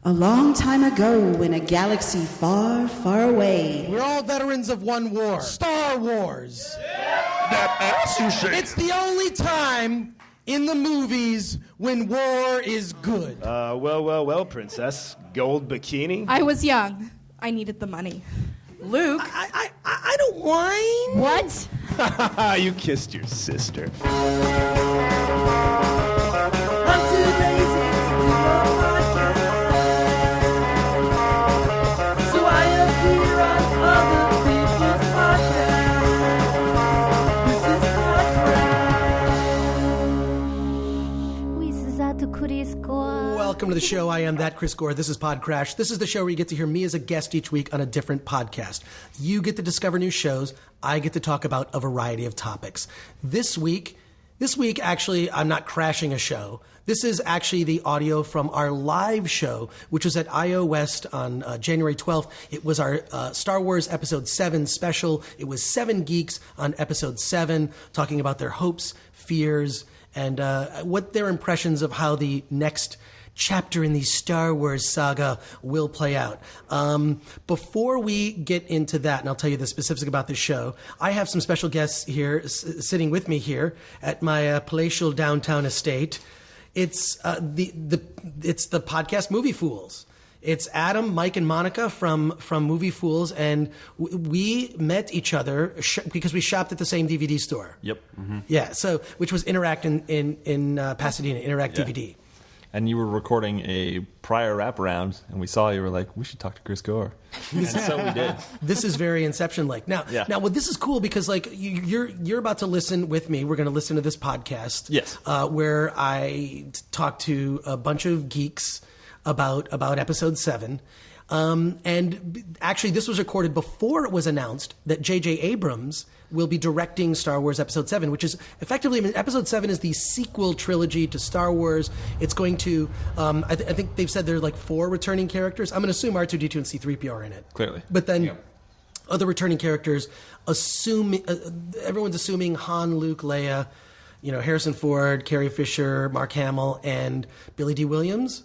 A long time ago, in a galaxy far, far away. We're all veterans of one war. Star Wars. That ass you shake. It's the only time in the movies when war is good. Well, princess. Gold bikini? I was young. I needed the money. Luke. I don't whine. What? You kissed your sister. I'm too lazy to do a podcast, so I appear on other people's podcasts. This is PodCRASH. Welcome to the show. I am that Chris Gore. This is PodCRASH. This is the show where you get to hear me as a guest each week on a different podcast. You get to discover new shows. I get to talk about a variety of topics. This week, actually, I'm not crashing a show. This is actually the audio from our live show, which was at I.O. West on January 12th. It was our Star Wars Episode 7 special. It was 7 geeks on Episode 7, talking about their hopes, fears, and what their impressions of how the next chapter in the Star Wars saga will play out. Before we get into that, and I'll tell you the specifics about this show, I have some special guests here sitting with me here at my palatial downtown estate. It's the podcast Movie Fools. It's Adam, Mike, and Monica from Movie Fools, and we met each other because we shopped at the same DVD store. Yep. Mm-hmm. Yeah, so which was Interact in Pasadena, Interact DVD. And you were recording a prior wraparound, and we saw you were like, we should talk to Chris Gore. And so we did. This is very Inception-like. Now, well, this is cool because like you're about to listen with me. We're going to listen to this podcast, yes, where I talk to a bunch of geeks about Episode 7. And actually, this was recorded before it was announced that JJ Abrams will be directing Star Wars Episode 7, which is effectively, Episode 7 is the sequel trilogy to Star Wars. It's going to, I think they've said there are like 4 returning characters. I'm going to assume R2-D2 and C-3PO are in it. Clearly. But then other returning characters, everyone's assuming Han, Luke, Leia, Harrison Ford, Carrie Fisher, Mark Hamill, and Billy D. Williams.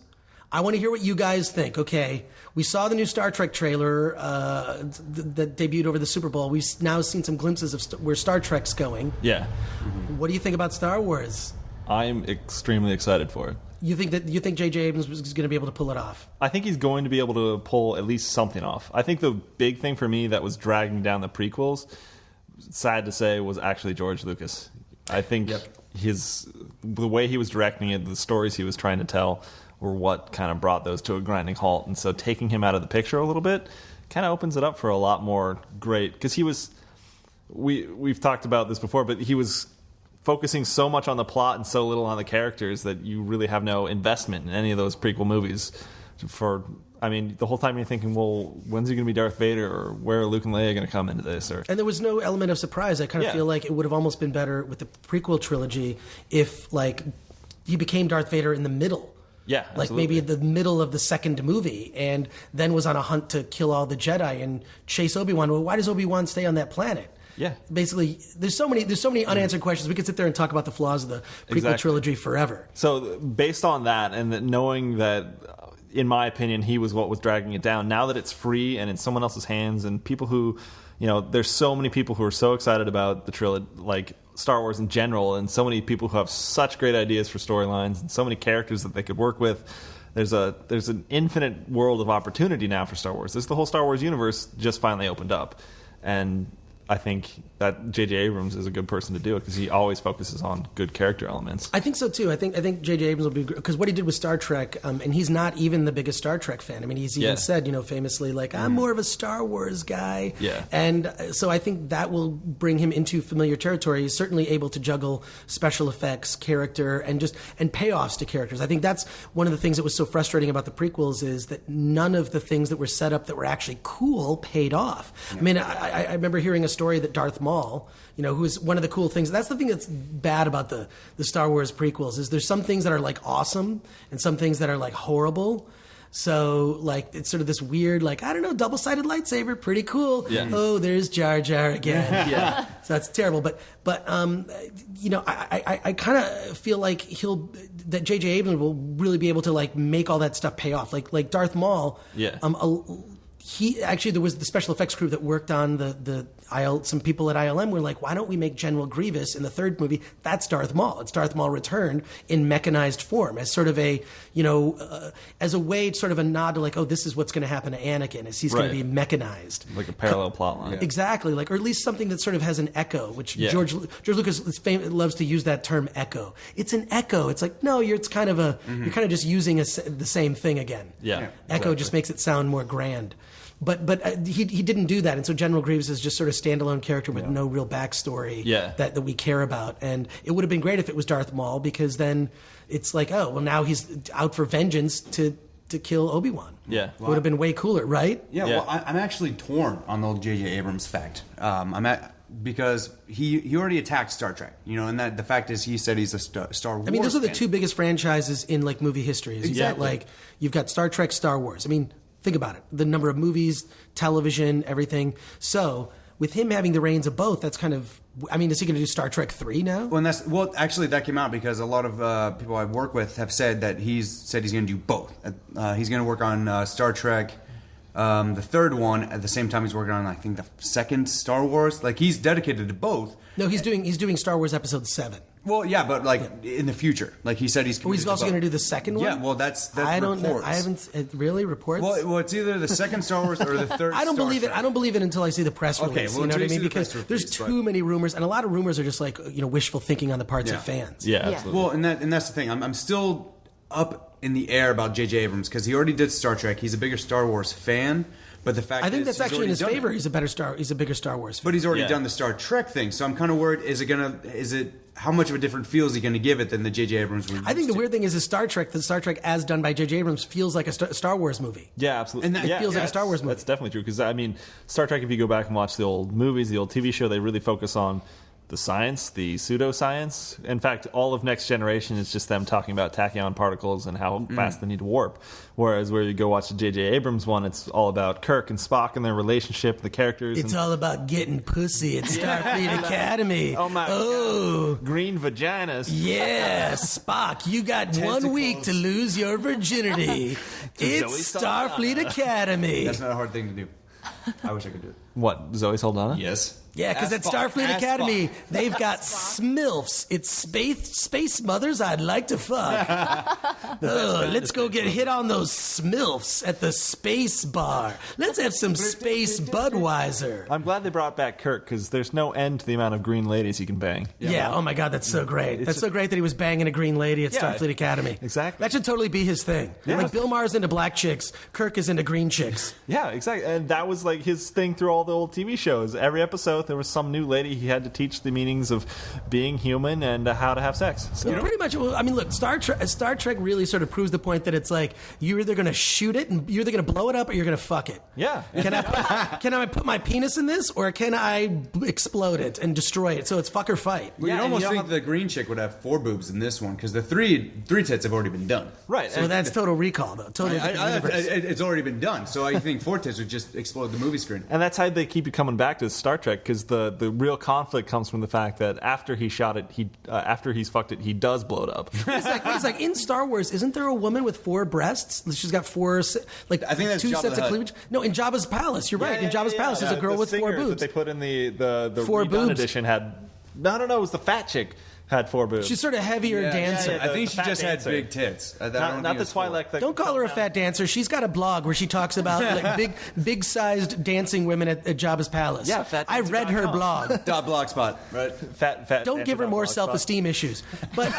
I want to hear what you guys think. Okay, we saw the new Star Trek trailer that debuted over the Super Bowl. We've now seen some glimpses of where Star Trek's going. Yeah. Mm-hmm. What do you think about Star Wars? I'm extremely excited for it. You think J.J. Abrams is going to be able to pull it off? I think he's going to be able to pull at least something off. I think the big thing for me that was dragging down the prequels, sad to say, was actually George Lucas. I think the way he was directing it, the stories he was trying to tell, were what kind of brought those to a grinding halt. And so taking him out of the picture a little bit kind of opens it up for a lot more great... Because he was... We've talked about this before, but he was focusing so much on the plot and so little on the characters that you really have no investment in any of those prequel movies. The whole time you're thinking, well, when's he going to be Darth Vader, or where are Luke and Leia going to come into this? And there was no element of surprise. I kind of feel like it would have almost been better with the prequel trilogy if, like, he became Darth Vader in the middle. Yeah, like absolutely. maybe at the middle of the second movie, and then was on a hunt to kill all the Jedi and chase Obi-Wan. Well, why does Obi-Wan stay on that planet? Yeah. Basically, there's so many unanswered questions. We could sit there and talk about the flaws of the prequel trilogy forever. So based on that, and that knowing that, in my opinion, he was what was dragging it down, now that it's free and in someone else's hands, and people who, there's so many people who are so excited about the trilogy, like Star Wars in general, and so many people who have such great ideas for storylines and so many characters that they could work with. There's an infinite world of opportunity now for Star Wars. The whole Star Wars universe just finally opened up, and I think that J.J. Abrams is a good person to do it because he always focuses on good character elements. I think so too. I think J.J. Abrams will be, because what he did with Star Trek, and he's not even the biggest Star Trek fan. I mean, he's even said, famously, like, I'm more of a Star Wars guy. Yeah. And so I think that will bring him into familiar territory. He's certainly able to juggle special effects, character, and payoffs to characters. I think that's one of the things that was so frustrating about the prequels, is that none of the things that were set up that were actually cool paid off. Yeah. I mean, I remember hearing a story that Darth Maul, who's one of the cool things. That's the thing that's bad about the Star Wars prequels, is there's some things that are like awesome and some things that are like horrible. So, like, it's sort of this weird, like, I don't know, double-sided lightsaber, pretty cool. Yeah. Oh, there's Jar Jar again. Yeah. So that's terrible. But you know, I kind of feel like that JJ Abrams will really be able to, like, make all that stuff pay off. Like Darth Maul. Yeah. There was the special effects crew that worked on some people at ILM were like, why don't we make General Grievous in the third movie? That's Darth Maul. It's Darth Maul returned in mechanized form as sort of a, as a way, sort of a nod to like, oh, this is what's going to happen to Anakin, is he's going to be mechanized. Like a parallel plot line. Exactly. Like, or at least something that sort of has an echo, which George Lucas loves to use that term echo. It's an echo. It's like, no, you're kind of just using the same thing again. Yeah. Echo just makes it sound more grand. But he didn't do that, and so General Grievous is just sort of standalone character with no real backstory that we care about. And it would have been great if it was Darth Maul, because then it's like, oh, well, now he's out for vengeance to kill Obi-Wan. Yeah. It would have been way cooler, right? Yeah. Well, I'm actually torn on the old JJ Abrams fact. Because he already attacked Star Trek, and that the fact is he said he's a Star Wars. I mean, those are the fan. two biggest franchises in like movie history. You've got Star Trek, Star Wars. I mean, think about it. The number of movies, television, everything. So with him having the reins of both, that's kind of, I mean, is he going to do Star Trek 3 now? Well, actually, that came out because a lot of people I work with have said that he's going to do both. He's going to work on Star Trek, the third one, at the same time he's working on, I think, the second Star Wars. Like, he's dedicated to both. No, he's doing Star Wars Episode 7. Well, yeah, but in the future, like he said, he's also going to do the second one. Yeah, well, that's I don't reports. know. I haven't really reports. Well, it's either the second Star Wars or the third. I don't Star believe Trek. it. I don't believe it until I see the press release. Okay, well, you know what I mean? the Because press there's release, too many rumors, and a lot of rumors are just like wishful thinking on the parts of fans. Yeah, absolutely. Well, and that's the thing. I'm still up in the air about JJ Abrams because he already did Star Trek. He's a bigger Star Wars fan. But the fact I think is, that's he's actually in his already favor. done it. He's a bigger Star Wars fan. But he's already Yeah. done the Star Trek thing, so I'm kind of worried. How much of a different feel is he going to give it than the JJ Abrams was? I think the weird thing is the Star Trek as done by JJ Abrams feels like a Star Wars movie. Yeah, absolutely. And it feels like a Star Wars movie. That's definitely true. Because, I mean, Star Trek, if you go back and watch the old movies, the old TV show, they really focus on the science, the pseudoscience. In fact, all of Next Generation is just them talking about tachyon particles and how fast they need to warp. Whereas where you go watch the J.J. Abrams one, it's all about Kirk and Spock and their relationship, the characters. It's all about getting pussy at Starfleet Academy. Oh, my God. Green vaginas. Yeah, Spock, you got 1 week to lose your virginity. It's Zoe Starfleet Academy. That's not a hard thing to do. I wish I could do it. What, Zoe Saldana? Yes. Yeah, because at Ask Spock. Starfleet Ask Academy, Spock. they've got smilfs. It's space mothers I'd like to fuck. Let's go get hit on those smilfs at the space bar. Let's have some space Budweiser. I'm glad they brought back Kirk because there's no end to the amount of green ladies he can bang. Yeah, oh my God, that's so great. That's so great that he was banging a green lady at Yeah, Starfleet Academy. exactly. That should totally be his thing. Yeah. Like Bill Maher's into black chicks, Kirk is into green chicks. Yeah, exactly. And that was like his thing through all the old TV shows. Every episode, there was some new lady he had to teach the meanings of being human and how to have sex. So, Pretty much, I mean, look, Star Trek really sort of proves the point that it's like you're either going to shoot it and you're either going to blow it up or you're going to fuck it. yeah. Can I put my penis in this or can I explode it and destroy it? So it's fuck or fight. Well, Yeah, you'd and almost you don't think the green chick would have 4 boobs in this one because the three tits have already been done. Right. So that's Total Recall, though. Total Universe. It's already been done. So I think 4 tits would just explode the movie screen. And that's how they keep you coming back to Star Trek because the real conflict comes from the fact that after he shot it, after he's fucked it, he does blow it up. It's like in Star Wars, isn't there a woman with 4 breasts? She's got 4, like I think that's 2 Jabba sets the of Hutt. cleavage. No, in Jabba's palace. You're right. In Jabba's palace, there's a girl the with 4 singer boobs. that they put in the 4 redone boobs. edition had. No, it was the fat chick had 4 boobs. She's sort of heavier dancer. I think the she fat just dancer. had big tits. I don't not think the it was 4. Twilight. Don't call her a fat dancer. She's got a blog where she talks about like big sized dancing women at Jabba's palace. Yeah, fat I read her dancer.com. blog. .blogspot, right? Fat. Don't give her more self-esteem issues. But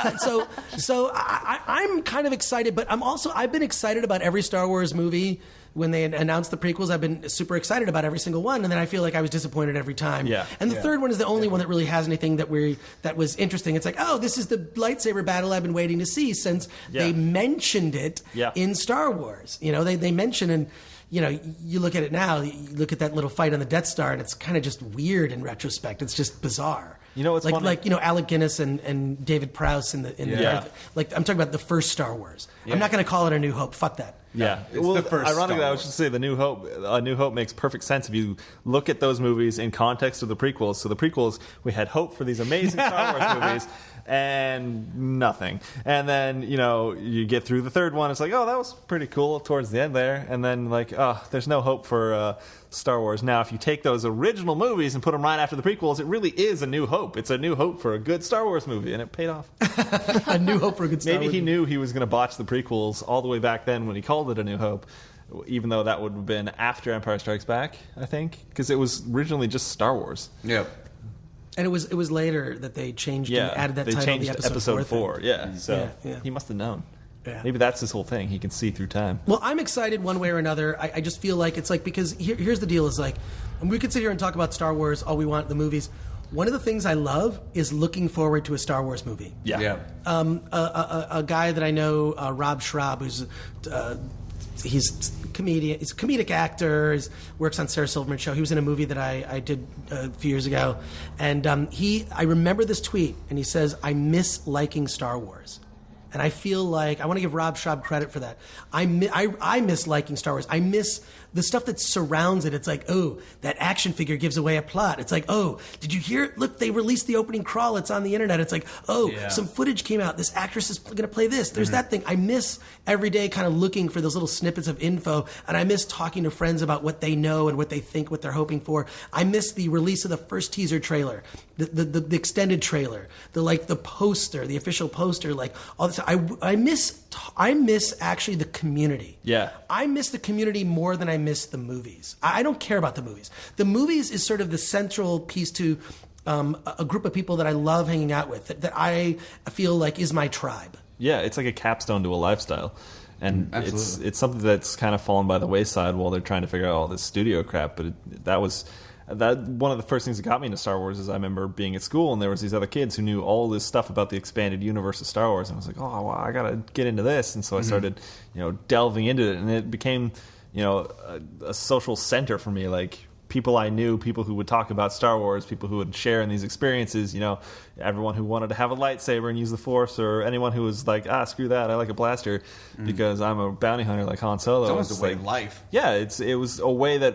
so I'm kind of excited, but I've been excited about every Star Wars movie. When they announced the prequels, I've been super excited about every single one, and then I feel like I was disappointed every time. Yeah. And the third one is the only one that really has anything that was interesting. It's like, oh, this is the lightsaber battle I've been waiting to see since they mentioned it in Star Wars. You know, they mention and. You know, you look at it now, you look at that little fight on the Death Star, and it's kind of just weird in retrospect. It's just bizarre. You know what's funny? Like Alec Guinness and David Prowse in the like I'm talking about the first Star Wars. I'm not going to call it A New Hope. Fuck that. Yeah, It's the first ironically, Star I was Wars. just say A New Hope makes perfect sense if you look at those movies in context of the prequels. So the prequels, we had hope for these amazing Star Wars movies, and nothing. And then you get through the third one, it's like, oh, that was pretty cool towards the end there, and then like, oh, there's no hope for Star Wars. Now, if you take those original movies and put them right after the prequels, it really is A New Hope. It's A New Hope for a good Star Wars movie, and it paid off. A New Hope for a good Star Maybe Wars he movie. knew he was going to botch the prequels all the way back then when he called it A New Hope, even though that would have been after Empire Strikes Back, I think, because it was originally just Star Wars. Yep. And it was later that they changed and added that they title changed to the episode 4 thing. Yeah, so Yeah. he must have known. Yeah. Maybe that's his whole thing. He can see through time. Well, I'm excited one way or another. I just feel like it's like, because here's the deal is like, and we could sit here and talk about Star Wars all we want, the movies. One of the things I love is looking forward to a Star Wars movie. Yeah. A guy that I know, Rob Schraub, who's he's comedian. He's a comedic actor. He works on Sarah Silverman's show. He was in a movie that I did a few years ago, and I remember this tweet, and he says, "I miss liking Star Wars." And I feel like I want to give Rob Schraub credit for that. I miss liking Star Wars. I miss the stuff that surrounds it. It's like, oh, that action figure gives away a plot. It's like, oh, did you hear it? Look, they released the opening crawl. It's on the internet. It's like, oh, some footage came out. This actress is going to play this. There's that thing. I miss every day kind of looking for those little snippets of info. And I miss talking to friends about what they know and what they think, what they're hoping for. I miss the release of the first teaser trailer, the extended trailer, the poster, the official poster, like all this. I miss actually the community. Yeah. I miss the community more than I miss the movies. I don't care about the movies. The movies is sort of the central piece to a group of people that I love hanging out with, that I feel like is my tribe. Yeah, it's like a capstone to a lifestyle. And Absolutely. it's something that's kind of fallen by the wayside while they're trying to figure out all this studio crap. But that was one of the first things that got me into Star Wars is I remember being at school and there was these other kids who knew all this stuff about the expanded universe of Star Wars, and I was like, oh, well, I gotta get into this. And so I started, delving into it, and it became, a social center for me. Like people I knew, people who would talk about Star Wars, people who would share in these experiences. Everyone who wanted to have a lightsaber and use the Force, or anyone who was like, screw that, I like a blaster because I'm a bounty hunter like Han Solo. It's almost It's a way like, of life. yeah, it was a way that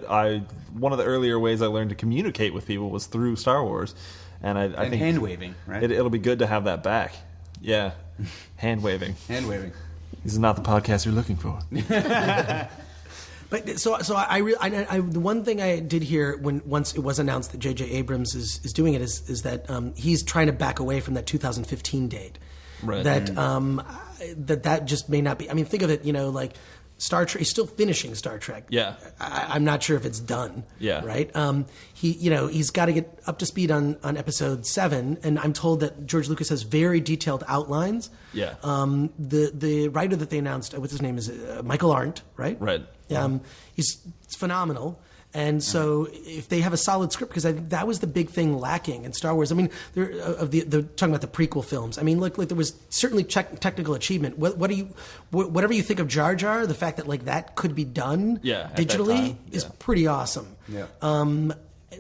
one of the earlier ways I learned to communicate with people was through Star Wars, and I think hand waving, right? It'll be good to have that back. Yeah, hand waving. Hand waving. This is not the podcast you're looking for. But so the one thing I did hear once it was announced that JJ Abrams is doing it is that he's trying to back away from that 2015 date. Right. That just may not be. I mean, think of it. Like Star Trek. He's still finishing Star Trek. Yeah. I'm not sure if it's done. Yeah. Right. He's got to get up to speed on episode 7, and I'm told that George Lucas has very detailed outlines. Yeah. The writer that they announced, what's his name, is Michael Arndt, right? Right. He's phenomenal. And so if they have a solid script, because that was the big thing lacking in Star Wars. I mean, they're talking about the prequel films. I mean, look, there was certainly technical achievement. Whatever you think of Jar Jar, the fact that that could be done digitally is pretty awesome. Yeah.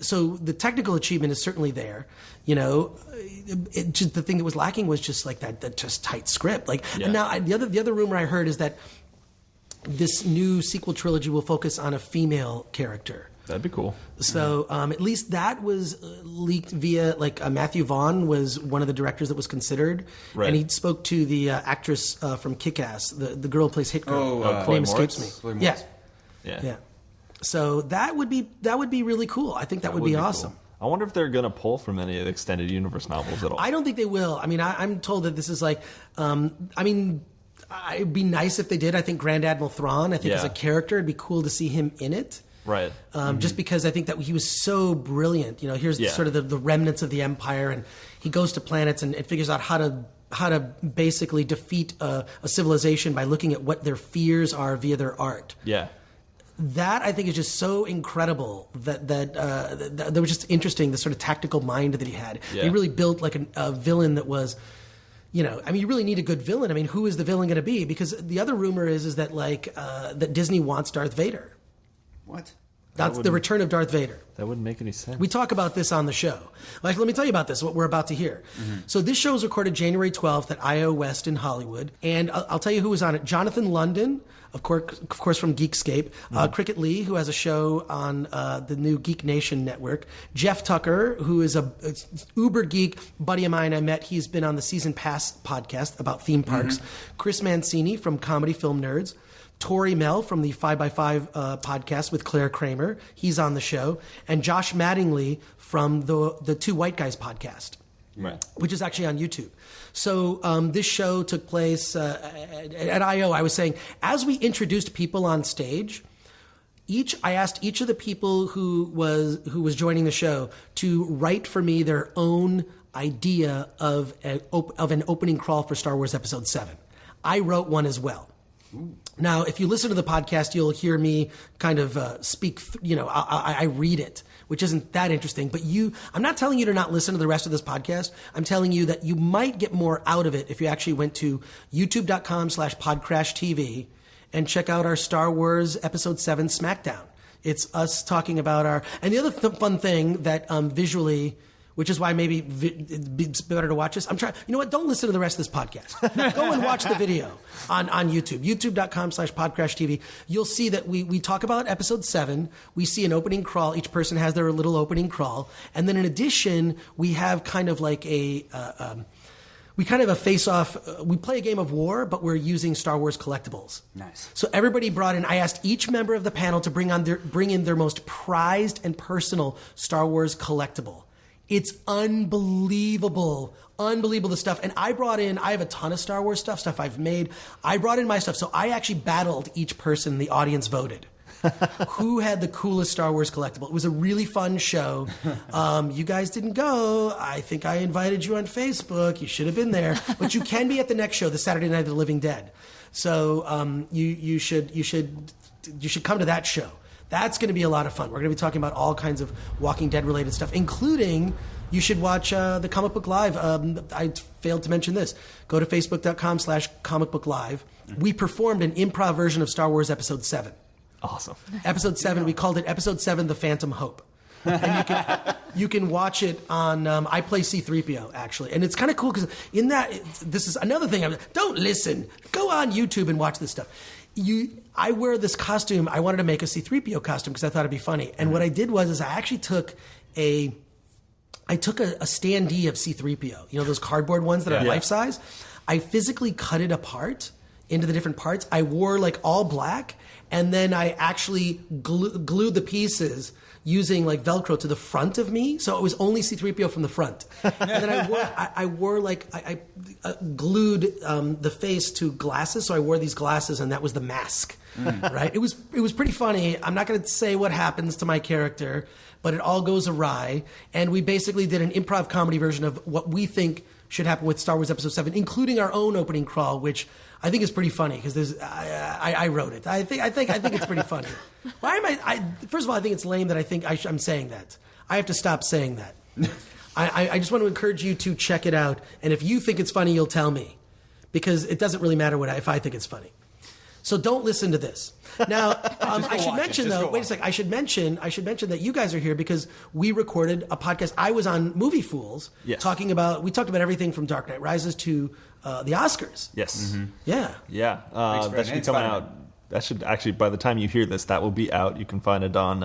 So the technical achievement is certainly there. The thing that was lacking was just like that just tight script. And now the other rumor I heard is that this new sequel trilogy will focus on a female character. That'd be cool. So at least that was leaked via Matthew Vaughn was one of the directors that was considered, right. And he spoke to the actress from Kick-Ass, the girl who plays Hit Girl. Her Chloe name escapes Moretz? me. Chloe Moretz. Yeah. So that would be really cool. I think that would be awesome. Cool. I wonder if they're going to pull from any of the extended universe novels at all. I don't think they will. I mean, I'm told that this is it'd be nice if they did. I think Grand Admiral Thrawn, as a character, it'd be cool to see him in it. Right. Just because I think that he was so brilliant. Here's sort of the remnants of the Empire, and he goes to planets and figures out how to basically defeat a civilization by looking at what their fears are via their art. Yeah. That I think is just so incredible that was just interesting, the sort of tactical mind that he had. Yeah. He really built a villain that was, you really need a good villain. I mean, who is the villain going to be? Because the other rumor is that that Disney wants Darth Vader. What? That's the Return of Darth Vader. That wouldn't make any sense. We talk about this on the show. Like, let me tell you about this, what we're about to hear. So this show was recorded January 12th at IO West in Hollywood. And I'll tell you who was on it. Jonathan London, of course from Geekscape. Cricket Lee, who has a show on the new Geek Nation network. Jeff Tucker, who is a uber geek buddy of mine I met. He's been on the Season Pass podcast about theme parks. Chris Mancini from Comedy Film Nerds. Tori Mel from the 5x5 podcast with Claire Kramer. He's on the show. And Josh Mattingly from the Two White Guys podcast, Right. which is actually on YouTube. So this show took place at I.O. I was saying, as we introduced people on stage, I asked each of the people who was joining the show to write for me their own idea of an opening crawl for Star Wars Episode 7. I wrote one as well. Now, if you listen to the podcast, you'll hear me kind of speak, I read it, which isn't that interesting. But I'm not telling you to not listen to the rest of this podcast. I'm telling you that you might get more out of it if you actually went to youtube.com/PodCRASH and check out our Star Wars Episode 7 Smackdown. It's us talking about and the other fun thing that visually, which is why maybe it's better to watch this. I'm trying. You know what? Don't listen to the rest of this podcast. Go and watch the video on YouTube. YouTube.com/PodCRASH. You'll see that we talk about Episode 7. We see an opening crawl. Each person has their little opening crawl, and then in addition, we have kind of like a face-off. We play a game of war, but we're using Star Wars collectibles. Nice. So everybody brought in. I asked each member of the panel to bring in their most prized and personal Star Wars collectible. It's unbelievable the stuff. And I have a ton of Star Wars stuff I've made. I brought in my stuff. So I actually battled each person. The audience voted. Who had the coolest Star Wars collectible? It was a really fun show. You guys didn't go. I think I invited you on Facebook. You should have been there. But you can be at the next show, the Saturday Night of the Living Dead. So you should come to that show. That's going to be a lot of fun. We're going to be talking about all kinds of Walking Dead related stuff, including you should watch the Comic Book Live. I failed to mention this. Go to facebook.com/comicbooklive. We performed an improv version of Star Wars Episode 7. Awesome. Episode 7, we called it Episode 7, The Phantom Hope. And you can watch it on, I play C-3PO, actually. And it's kind of cool because in that, this is another thing. Don't listen. Go on YouTube and watch this stuff. I wear this costume. I wanted to make a C-3PO costume because I thought it'd be funny. And what I did was I actually took a standee of C-3PO. You know, those cardboard ones that are life size? I physically cut it apart into the different parts. I wore like all black, and then I actually glued the pieces using like Velcro to the front of me, so it was only C-3PO from the front. And then I glued the face to glasses, so I wore these glasses, and that was the mask. Right? It was pretty funny. I'm not going to say what happens to my character, but it all goes awry. And we basically did an improv comedy version of what we think should happen with Star Wars Episode 7, including our own opening crawl, which I think is pretty funny because I wrote it. I think it's pretty funny. Why am first of all, I think it's lame that I think I'm saying that. I have to stop saying that. I just want to encourage you to check it out, and if you think it's funny, you'll tell me, because it doesn't really matter if I think it's funny. So don't listen to this. Now, I should mention though. Wait a second. I should mention that you guys are here because we recorded a podcast. I was on Movie Fools talking about. We talked about everything from Dark Knight Rises to the Oscars. Yes. Mm-hmm. Yeah. Yeah. That should be coming out. That should actually, by the time you hear this, that will be out. You can find it on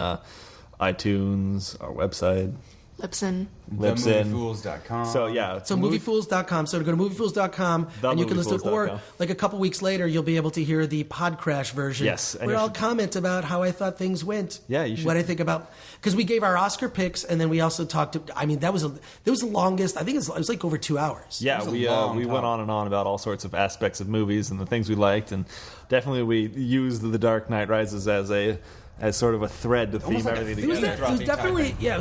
iTunes, our website. Libsyn. Moviefools.com. So yeah. So moviefools.com. So to go to moviefools.com and you can listen to it. Or like a couple weeks later, you'll be able to hear the PodCRASH version. Yes. Where I'll comment about how I thought things went. Yeah, you should. What I think about, because we gave our Oscar picks and then we also talked. That was the longest. I think it was like over 2 hours. Yeah, we went on and on about all sorts of aspects of movies and the things we liked, and definitely we used The Dark Knight Rises as sort of a thread to theme everything together. It was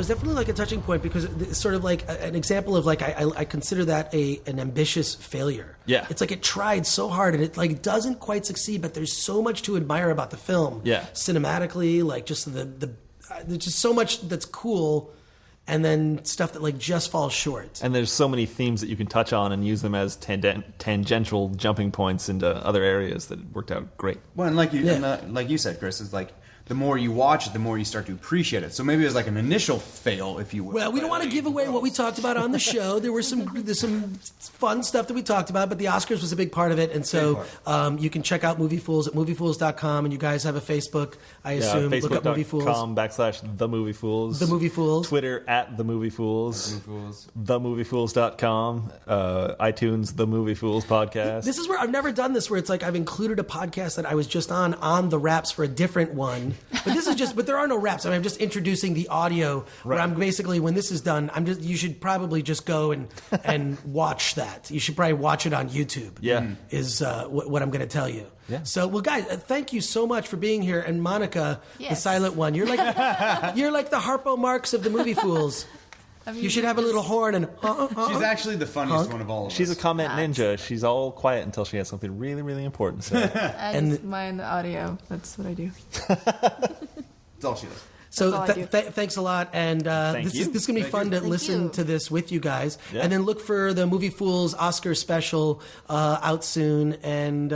definitely like a touching point because it's sort of like an example of like I consider that an ambitious failure. Yeah, it's like it tried so hard and it like doesn't quite succeed, but there's so much to admire about the film. Yeah, cinematically, like just there's just so much that's cool. And then stuff that like just falls short. And there's so many themes that you can touch on and use them as tangential jumping points into other areas that worked out great. Well, and like you said, Chris, is like the more you watch it, the more you start to appreciate it. So maybe it was like an initial fail, if you will. Well, we don't want to give away what we talked about on the show. There's some fun stuff that we talked about, but the Oscars was a big part of it. And so you can check out Movie Fools at moviefools.com, and you guys have a Facebook, I assume. Look up Movie Fools. Facebook.com/TheMovieFools. The Movie Fools. Twitter @TheMovieFools. TheMovieFools.com. iTunes, The Movie Fools Podcast. This is where I've never done this, where it's like I've included a podcast that I was just on the wraps for a different one. But this is but there are no wraps. I mean, I'm just introducing the audio. Where I'm basically, when this is done, you should probably just go and watch that. You should probably watch it on YouTube. Yeah, is what I'm going to tell you. Yeah. So, well, guys, thank you so much for being here. And Monica, the silent one, you're like the Harpo Marx of the Movie Fools. I mean, you should have a little horn and. She's actually the funniest one of all of us. She's a comment ninja. She's all quiet until she has something really, really important to say. I just mind the audio. That's what I do. That's all she does. So thanks a lot, and this is going to be fun to listen to this with you guys. Yeah. And then look for the Movie Fools Oscar special out soon. And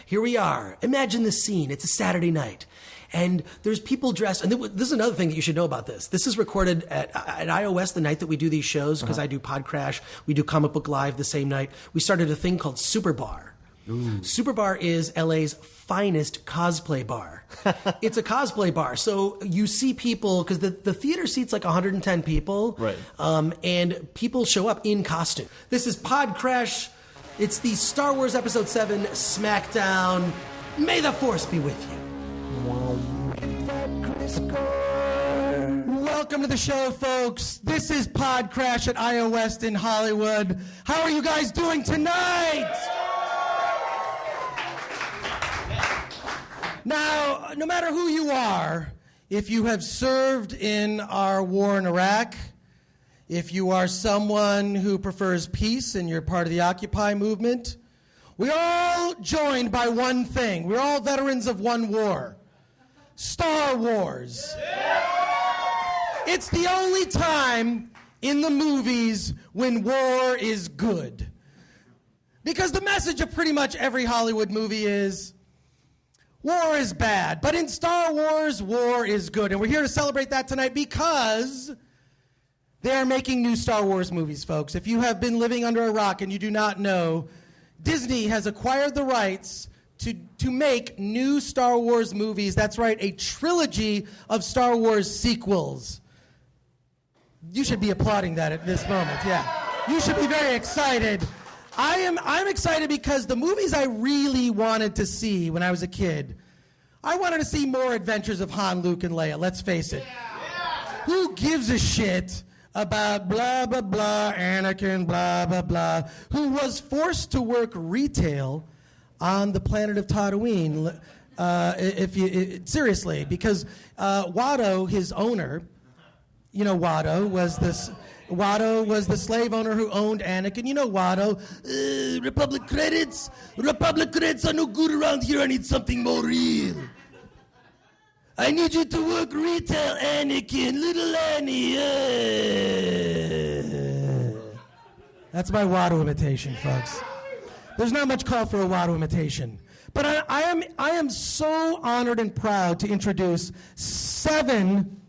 here we are. Imagine this scene. It's a Saturday night. And there's people dressed, and this is another thing that you should know about this. This is recorded at iOS the night that we do these shows, because I do PodCRASH. We do Comic Book Live the same night. We started a thing called Super Bar. Ooh. Super Bar is LA's finest cosplay bar. It's a cosplay bar. So you see people, because the theater seats like 110 people. Right. And people show up in costume. This is PodCRASH. It's the Star Wars Episode 7 Smackdown. May the Force be with you. Welcome to the show, folks. This is PodCRASH at iOS in Hollywood. How are you guys doing tonight? Now, no matter who you are, if you have served in our war in Iraq, if you are someone who prefers peace and you're part of the Occupy movement, we're all joined by one thing. We're all veterans of one war. Star Wars. It's the only time in the movies when war is good. Because the message of pretty much every Hollywood movie is, war is bad. But in Star Wars, war is good. And we're here to celebrate that tonight because they are making new Star Wars movies, folks. If you have been living under a rock and you do not know, Disney has acquired the rights to make new Star Wars movies. That's right, a trilogy of Star Wars sequels. You should be applauding that at this moment, yeah. You should be very excited. I'm excited because the movies I really wanted to see when I was a kid, I wanted to see more adventures of Han, Luke, and Leia, let's face it. Yeah. Who gives a shit about blah, blah, blah, Anakin, blah, blah, blah, who was forced to work retail on the planet of Tatooine, seriously, because Watto, his owner, you know, Watto was the slave owner who owned Anakin. You know Watto. Republic credits are no good around here. I need something more real. I need you to work retail, Anakin, little Annie. That's my Watto imitation, folks. There's not much call for a Watto imitation. But I am so honored and proud to introduce 7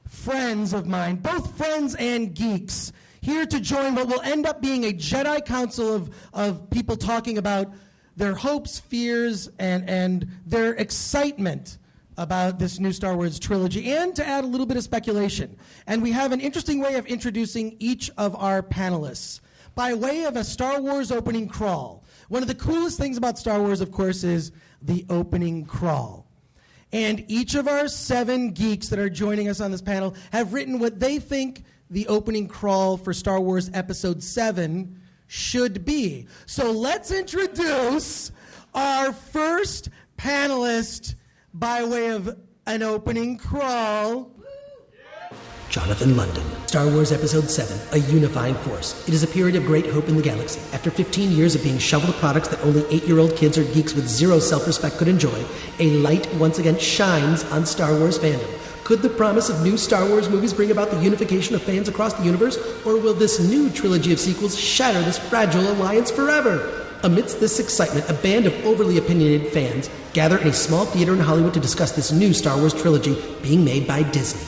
friends of mine, both friends and geeks, here to join what will end up being a Jedi Council of people talking about their hopes, fears, and their excitement about this new Star Wars trilogy, and to add a little bit of speculation. And we have an interesting way of introducing each of our panelists by way of a Star Wars opening crawl. One of the coolest things about Star Wars, of course, is the opening crawl. And each of our 7 geeks that are joining us on this panel have written what they think the opening crawl for Star Wars Episode 7 should be. So let's introduce our first panelist by way of an opening crawl. Jonathan London. Star Wars Episode 7, A Unifying Force. It is a period of great hope in the galaxy. After 15 years of being shoveled products that only 8-year-old kids or geeks with zero self-respect could enjoy, a light once again shines on Star Wars fandom. Could the promise of new Star Wars movies bring about the unification of fans across the universe, or will this new trilogy of sequels shatter this fragile alliance forever? Amidst this excitement, a band of overly opinionated fans gather in a small theater in Hollywood to discuss this new Star Wars trilogy being made by Disney.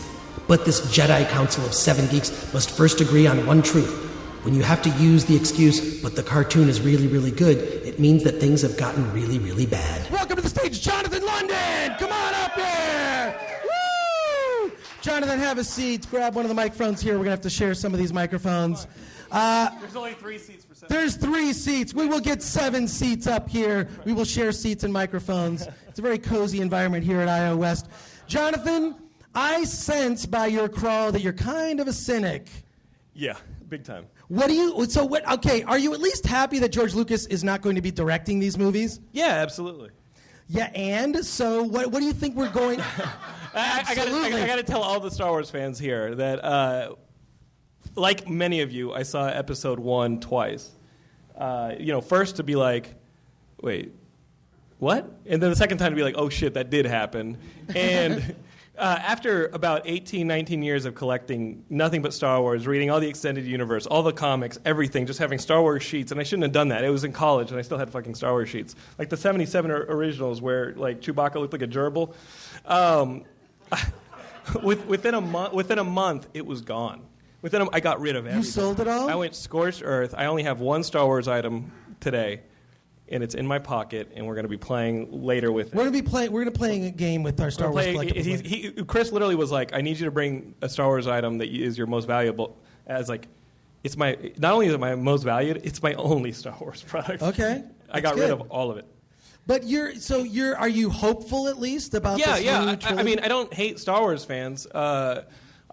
But this Jedi Council of 7 geeks must first agree on one truth. When you have to use the excuse, but the cartoon is really, really good, it means that things have gotten really, really bad. Welcome to the stage, Jonathan London! Come on up here! Woo! Jonathan, have a seat. Grab one of the microphones here. We're going to have to share some of these microphones. There's only 3 seats for 7. There's 3 seats. We will get 7 seats up here. We will share seats and microphones. It's a very cozy environment here at IO West. Jonathan, I sense by your crawl that you're kind of a cynic. Yeah, big time. Okay, are you at least happy that George Lucas is not going to be directing these movies? Yeah, absolutely. Yeah, and so what do you think we're going... I got to tell all the Star Wars fans here that, like many of you, I saw episode 1 twice. First to be like, wait, what? And then the second time to be like, oh shit, that did happen. And after about 18, 19 years of collecting nothing but Star Wars, reading all the extended universe, all the comics, everything, just having Star Wars sheets, and I shouldn't have done that. It was in college, and I still had fucking Star Wars sheets. Like the 77 originals where like Chewbacca looked like a gerbil. Within a month, it was gone. I got rid of everything. You sold it all? I went scorched earth. I only have one Star Wars item today, and it's in my pocket, and we're going to be playing later with it. We're going to play a game with our Star Wars collectibles. Chris literally was like, I need you to bring a Star Wars item that is your most valuable. As like, it's my, not only is it my most valued, it's my only Star Wars product. Okay. I got rid of all of it. But are you hopeful at least about this new trilogy? I mean, I don't hate Star Wars fans.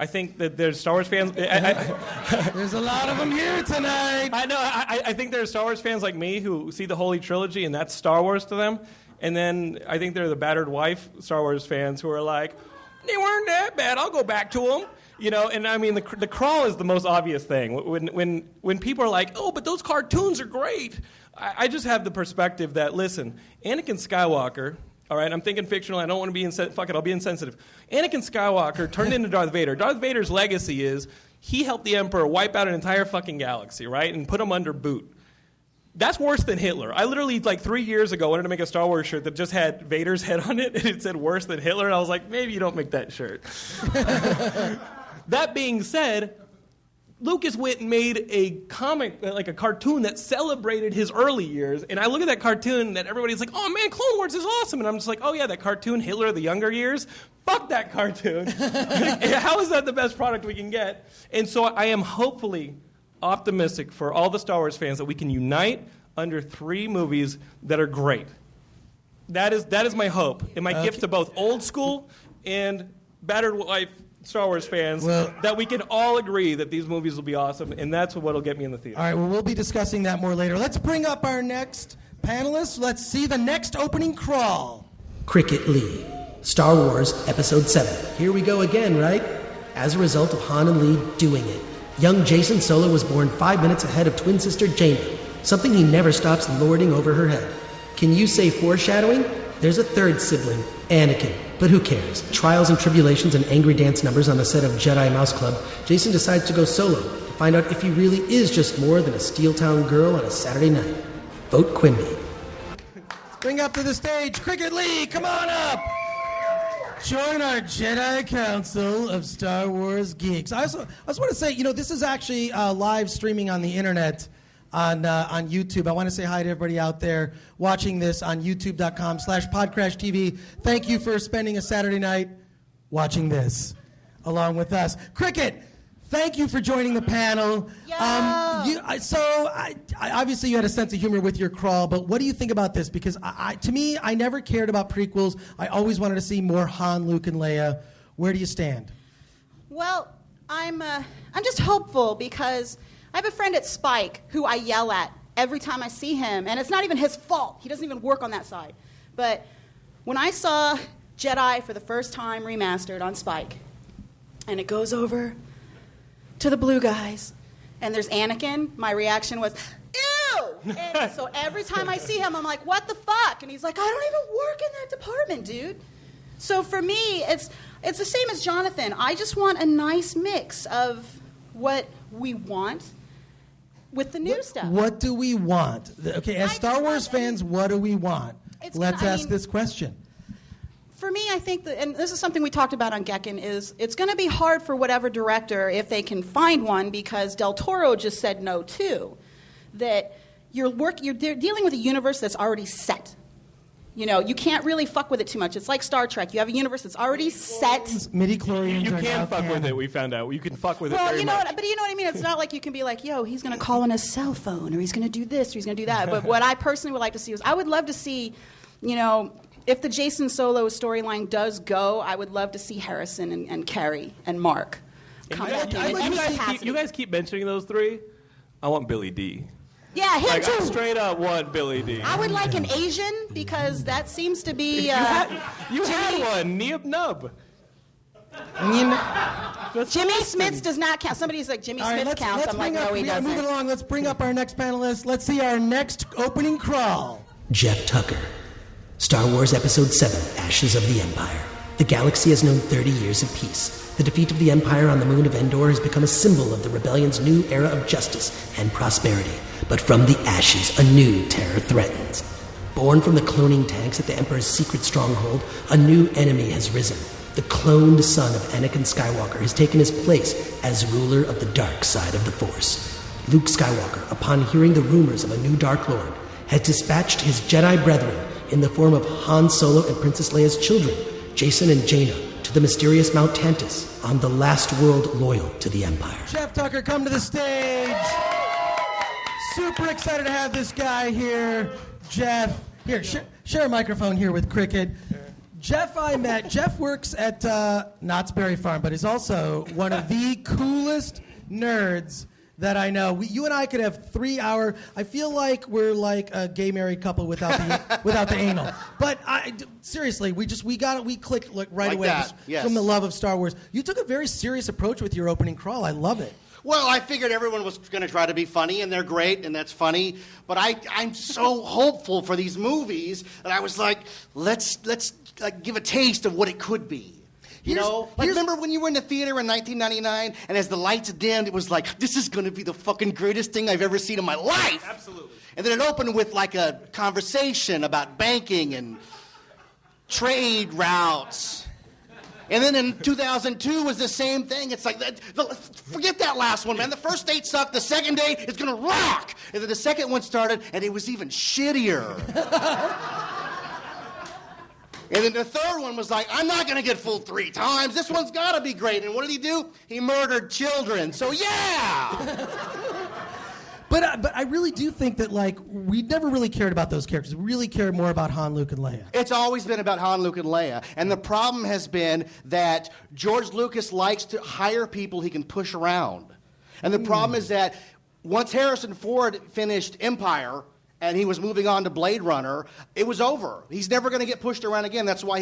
I think that there's Star Wars fans. There's a lot of them here tonight. I know. I think there's Star Wars fans like me who see the Holy Trilogy and that's Star Wars to them. And then I think there are the battered wife Star Wars fans who are like, they weren't that bad. I'll go back to them. And I mean, the crawl is the most obvious thing. When people are like, oh, but those cartoons are great. I just have the perspective that, listen, Anakin Skywalker, all right, I'm thinking fictional. I don't want to be fuck it, I'll be insensitive. Anakin Skywalker turned into Darth Vader. Darth Vader's legacy is he helped the Emperor wipe out an entire fucking galaxy, right, and put him under boot. That's worse than Hitler. I literally, 3 years ago, wanted to make a Star Wars shirt that just had Vader's head on it, and it said worse than Hitler, and I was like, maybe you don't make that shirt. That being said, Lucas went and made a comic, like a cartoon that celebrated his early years. And I look at that cartoon that everybody's like, oh man, Clone Wars is awesome. And I'm just like, oh yeah, that cartoon, Hitler of the younger years. Fuck that cartoon. How is that the best product we can get? And so I am hopefully optimistic for all the Star Wars fans that we can unite under 3 movies that are great. That is my hope. And my gift to both old school and battered wife Star Wars fans, that we can all agree that these movies will be awesome, and that's what'll get me in the theater. All right, well, we'll be discussing that more later. Let's bring up our next panelists. Let's see the next opening crawl. Cricket Lee, Star Wars Episode 7. Here we go again, right? As a result of Han and Lee doing it, young Jason Solo was born 5 minutes ahead of twin sister Jaina, something he never stops lording over her head. Can you say foreshadowing? There's a third sibling, Anakin. But who cares? Trials and tribulations and angry dance numbers on the set of Jedi Mouse Club, Jason decides to go solo to find out if he really is just more than a Steel Town girl on a Saturday night. Vote Quimby. Bring up to the stage, Cricket Lee, come on up! Join our Jedi Council of Star Wars geeks. I just want to say, this is actually live streaming on the internet. On YouTube. I want to say hi to everybody out there watching this on youtube.com/PodCRASH Thank you for spending a Saturday night watching this along with us. Cricket, thank you for joining the panel. Obviously you had a sense of humor with your crawl, but what do you think about this? Because to me, I never cared about prequels. I always wanted to see more Han, Luke, and Leia. Where do you stand? Well, I'm just hopeful because I have a friend at Spike who I yell at every time I see him, and it's not even his fault. He doesn't even work on that side. But when I saw Jedi for the first time remastered on Spike, and it goes over to the blue guys, and there's Anakin, my reaction was, ew! And so every time I see him, I'm like, what the fuck? And he's like, I don't even work in that department, dude. So for me, it's the same as Jonathan. I just want a nice mix of what we want with the new stuff. What do we want? Okay, as Star Wars fans, what do we want? Let's ask this question. For me, I think that, and this is something we talked about on Gekken, is it's going to be hard for whatever director, if they can find one, because Del Toro just said no too. That you're dealing with a universe that's already set. You know, you can't really fuck with it too much. It's like Star Trek. You have a universe that's already set. Midi-chlorians You are can now fuck with canon. it, we found out. You can fuck with it Well, very you know much. but you know what I mean? It's not like you can be like, yo, he's going to call on his cell phone, or he's going to do this, or he's going to do that. But what I personally would like to see is, I would love to see, you know, if the Jason Solo storyline does go, I would love to see Harrison and Carrie and Mark come back in any capacity. You guys keep mentioning those three. I want Billy D. Yeah, him Like, too. I straight up want Billy D. I would like an Asian, because that seems to be... You had one, Neeb Nub. Jimmy Smits does not count. Somebody's like, Jimmy All right, Smits counts. I'm like, no, he doesn't. Moving along, let's bring up our next panelist. Let's see our next opening crawl. Jeff Tucker. Star Wars Episode 7, Ashes of the Empire. The galaxy has known 30 years of peace. The defeat of the Empire on the moon of Endor has become a symbol of the rebellion's new era of justice and prosperity. But from the ashes, a new terror threatens. Born from the cloning tanks at the Emperor's secret stronghold, a new enemy has risen. The cloned son of Anakin Skywalker has taken his place as ruler of the dark side of the Force. Luke Skywalker, upon hearing the rumors of a new Dark Lord, has dispatched his Jedi brethren in the form of Han Solo and Princess Leia's children, Jason and Jaina, to the mysterious Mount Tantus on the last world loyal to the Empire. Jeff Tucker, come to the stage. Super excited to have this guy here. Jeff, here, share a microphone here with Cricket. Jeff works at Knott's Berry Farm, but is also one of the coolest nerds that I know. You and I could have 3 hour. I feel like we're like a gay married couple without the anal. But seriously, we clicked right away that, just yes. from the love of Star Wars. You took a very serious approach with your opening crawl. I love it. Well, I figured everyone was going to try to be funny, and they're great, and that's funny. But I'm so hopeful for these movies that I was like, let's give a taste of what it could be. Remember when you were in the theater in 1999, and as the lights dimmed, it was like, this is going to be the fucking greatest thing I've ever seen in my life. Absolutely. And then it opened with like a conversation about banking and trade routes. And then in 2002 was the same thing. It's like, forget that last one, man. The first date sucked. The second date is going to rock. And then the second one started, and it was even shittier. And then the third one was like, I'm not going to get fooled 3 times. This one's got to be great. And what did he do? He murdered children. So, yeah! But I really do think that, like, we never really cared about those characters. We really cared more about Han, Luke, and Leia. It's always been about Han, Luke, and Leia. And the problem has been that George Lucas likes to hire people he can push around. And the problem is that once Harrison Ford finished Empire and he was moving on to Blade Runner, it was over. He's never going to get pushed around again. That's why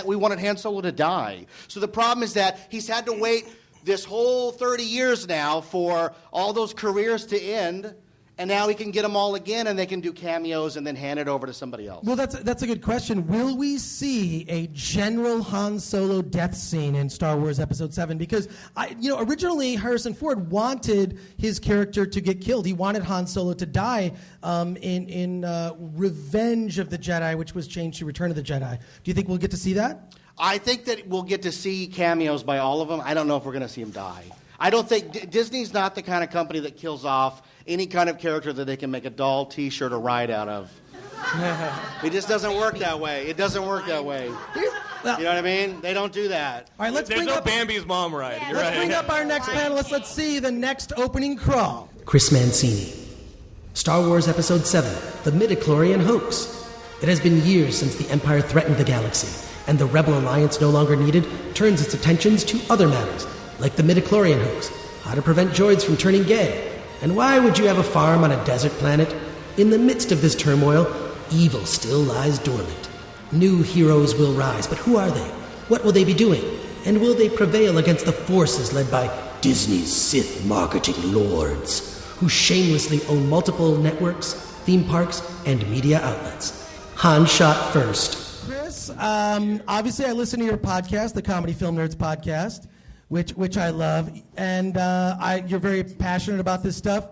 we wanted Han Solo to die. So the problem is that he's had to wait this whole 30 years now for all those careers to end, and now he can get them all again, and they can do cameos and then hand it over to somebody else. Well, that's a good question. Will we see a General Han Solo death scene in Star Wars Episode 7? Because originally Harrison Ford wanted his character to get killed. He wanted Han Solo to die in Revenge of the Jedi, which was changed to Return of the Jedi. Do you think we'll get to see that? I think that we'll get to see cameos by all of them. I don't know if we're going to see him die. I don't think Disney's not the kind of company that kills off any kind of character that they can make a doll T-shirt or ride out of. It just doesn't work that way. It doesn't work that way. You know what I mean? They don't do that. All right, There's no Bambi's mom ride. You're Let's right. bring up our next panelist. Let's see the next opening crawl. Chris Mancini. Star Wars Episode 7, The Midichlorian Hoax. It has been years since the Empire threatened the galaxy, and the Rebel Alliance, no longer needed, turns its attentions to other matters, like the midichlorian hoax, how to prevent droids from turning gay, and why would you have a farm on a desert planet? In the midst of this turmoil, evil still lies dormant. New heroes will rise, but who are they? What will they be doing? And will they prevail against the forces led by Disney's Sith marketing lords, who shamelessly own multiple networks, theme parks, and media outlets? Han shot first. Chris, obviously I listen to your podcast, the Comedy Film Nerds podcast, which I love, and you're very passionate about this stuff.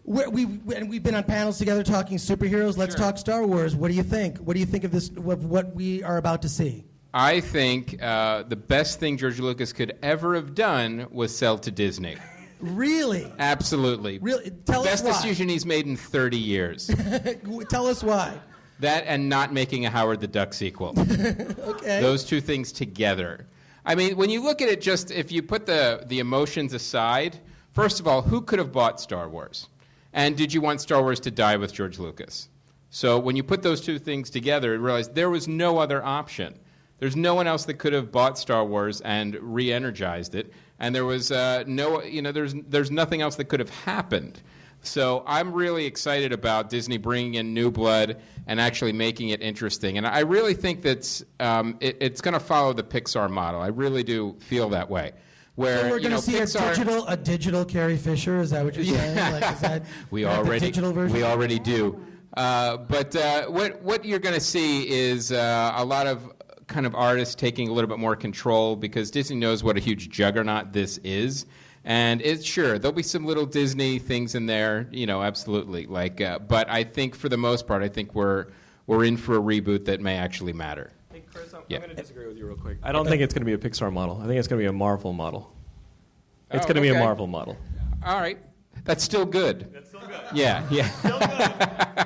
We've been on panels together talking superheroes. Let's talk Star Wars. What do you think? What do you think of this? Of what we are about to see? I think the best thing George Lucas could ever have done was sell to Disney. Really? Absolutely. Really? Tell us why. Best decision he's made in 30 years. Tell us why. That and not making a Howard the Duck sequel. Okay. Those two things together. I mean, when you look at it, just if you put the emotions aside, first of all, who could have bought Star Wars? And did you want Star Wars to die with George Lucas? So when you put those two things together, you realize there was no other option. There's no one else that could have bought Star Wars and re-energized it. And there was there's nothing else that could have happened. So I'm really excited about Disney bringing in new blood and actually making it interesting. And I really think that it's going to follow the Pixar model. I really do feel that way. Where, so we're going to see Pixar, a digital Carrie Fisher? Is that what you're saying? Like, is that we like already the digital version? We already do. But what you're going to see is a lot of kind of artists taking a little bit more control because Disney knows what a huge juggernaut this is. And it's sure there'll be some little Disney things in there, absolutely. But I think for the most part, I think we're in for a reboot that may actually matter. Hey, Chris, I'm going to disagree with you real quick. I don't think it's going to be a Pixar model. I think it's going to be a Marvel model. It's going to be a Marvel model. All right. That's still good. That's still good. Yeah. Still good.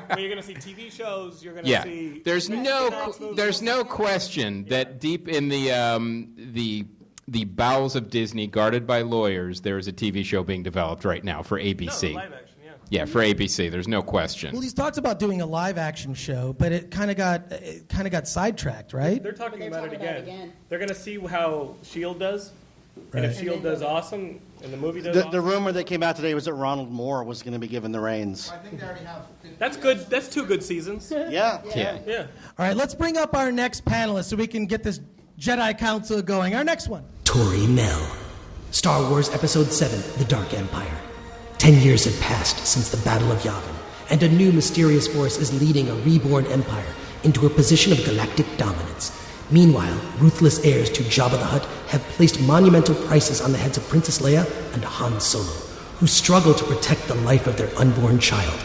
But you're going to see TV shows. You're going to see. There's no question that deep in the bowels of Disney, guarded by lawyers, there is a TV show being developed right now for ABC. No, live action, yeah. Yeah, for ABC. There's no question. Well, he's talked about doing a live action show, but it kind of got sidetracked, right? They're talking about it again. They're going to see how S.H.I.E.L.D. does. Right. And if S.H.I.E.L.D. does awesome and the movie does The awesome. rumor that came out today was that Ronald Moore was going to be given the reins. I think they already have. That's good. That's 2 good seasons. Yeah. Yeah. All right, let's bring up our next panelist so we can get this Jedi Council going. Our next one. Tori Mel. Star Wars Episode 7, The Dark Empire. 10 years have passed since the Battle of Yavin, and a new mysterious force is leading a reborn empire into a position of galactic dominance. Meanwhile, ruthless heirs to Jabba the Hutt have placed monumental prices on the heads of Princess Leia and Han Solo, who struggle to protect the life of their unborn child.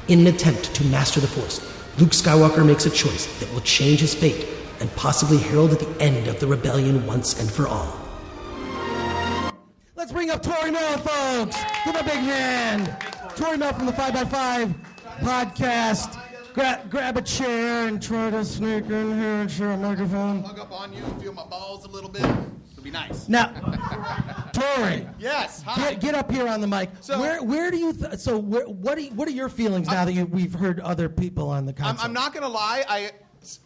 In an attempt to master the Force, Luke Skywalker makes a choice that will change his fate and possibly herald the end of the rebellion once and for all. Let's bring up Tori Mel, folks. Give him a big hand. Tori Mel from the 5x5 podcast. Grab a chair and try to sneak in here and share a microphone. Hug up on you and feel my balls a little bit. It'll be nice. Now, Tori. Yes. Hi. Get up here on the mic. So, where do you? What are your feelings now that we've heard other people on the console? I'm not gonna lie.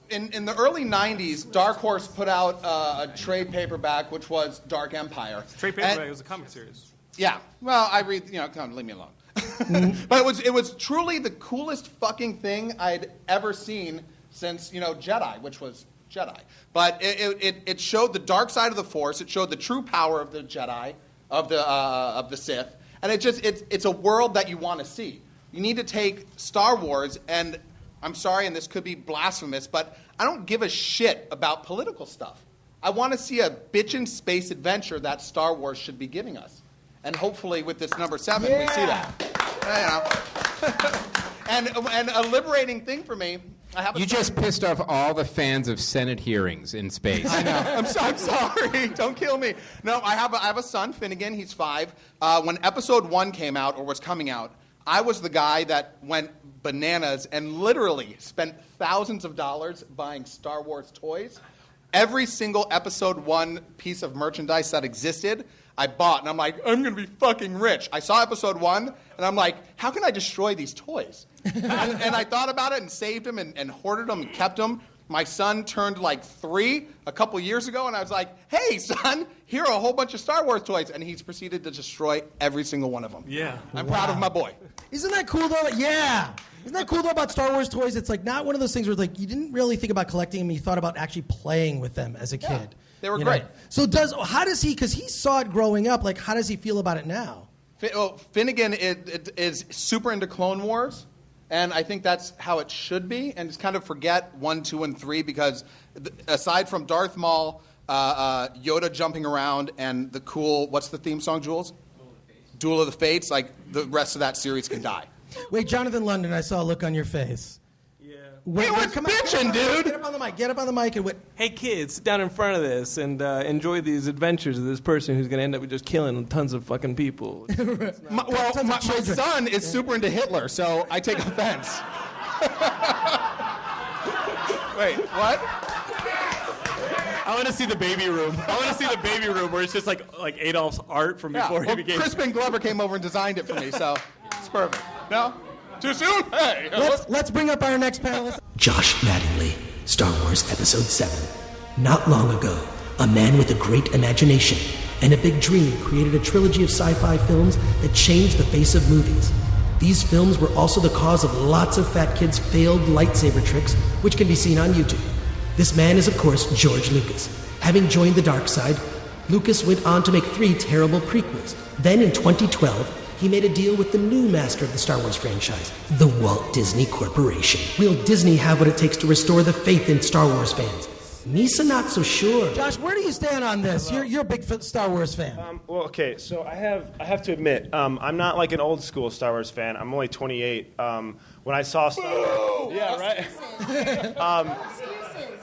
In the early '90s, Dark Horse put out a trade paperback, which was Dark Empire. Trade paperback was a comic series. Yeah. Well, I read. Come on, leave me alone. But it was truly the coolest fucking thing I'd ever seen since Jedi, which was Jedi. But it showed the dark side of the Force. It showed the true power of the Jedi, of the Sith, and it's a world that you want to see. You need to take Star Wars, and I'm sorry, and this could be blasphemous, but I don't give a shit about political stuff. I want to see a bitchin' space adventure that Star Wars should be giving us. And hopefully with this number 7, we see that. And a liberating thing for me. You just pissed off all the fans of Senate hearings in space. I know. I'm sorry. Don't kill me. No, I have a son, Finnegan. He's 5. When Episode 1 came out or was coming out, I was the guy that went bananas and literally spent thousands of dollars buying Star Wars toys. Every single Episode 1 piece of merchandise that existed, I bought, and I'm like, I'm going to be fucking rich. I saw Episode 1, and I'm like, how can I destroy these toys? and I thought about it and saved them and hoarded them and kept them. My son turned like 3 a couple years ago, and I was like, hey, son, here are a whole bunch of Star Wars toys. And he's proceeded to destroy every single one of them. Yeah. I'm proud of my boy. Isn't that cool, though? Yeah. Isn't that cool, though, about Star Wars toys? It's like not one of those things where like you didn't really think about collecting them. You thought about actually playing with them as a kid. They were great. So how does he, because he saw it growing up, like how does he feel about it now? Finnegan is super into Clone Wars. And I think that's how it should be, and just kind of forget 1, 2, and 3, because aside from Darth Maul, Yoda jumping around, and the cool, what's the theme song, Jules? Duel of the Fates. Like, the rest of that series can die. Wait, Jonathan London, I saw a look on your face. Hey, what's bitching, dude? Get up on the mic. Get up on the mic and what? Hey, kids, sit down in front of this and enjoy these adventures of this person who's going to end up with just killing tons of fucking people. My son is super into Hitler, so I take offense. Wait, what? I want to see the baby room. Where it's just like Adolf's art from before he became. Crispin Glover came over and designed it for me, so it's perfect. No? Too soon? Hey. Let's bring up our next panelist. Josh Mattingly, Star Wars Episode 7. Not long ago, a man with a great imagination and a big dream created a trilogy of sci-fi films that changed the face of movies. These films were also the cause of lots of fat kids' failed lightsaber tricks, which can be seen on YouTube. This man is, of course, George Lucas. Having joined the dark side, Lucas went on to make 3 terrible prequels. Then in 2012, he made a deal with the new master of the Star Wars franchise, the Walt Disney Corporation. Will Disney have what it takes to restore the faith in Star Wars fans? Misa not so sure. Josh, where do you stand on this? You're a big Star Wars fan. Well, okay, so I have to admit, I'm not like an old school Star Wars fan. I'm only 28. When I saw Star Wars, yeah, right.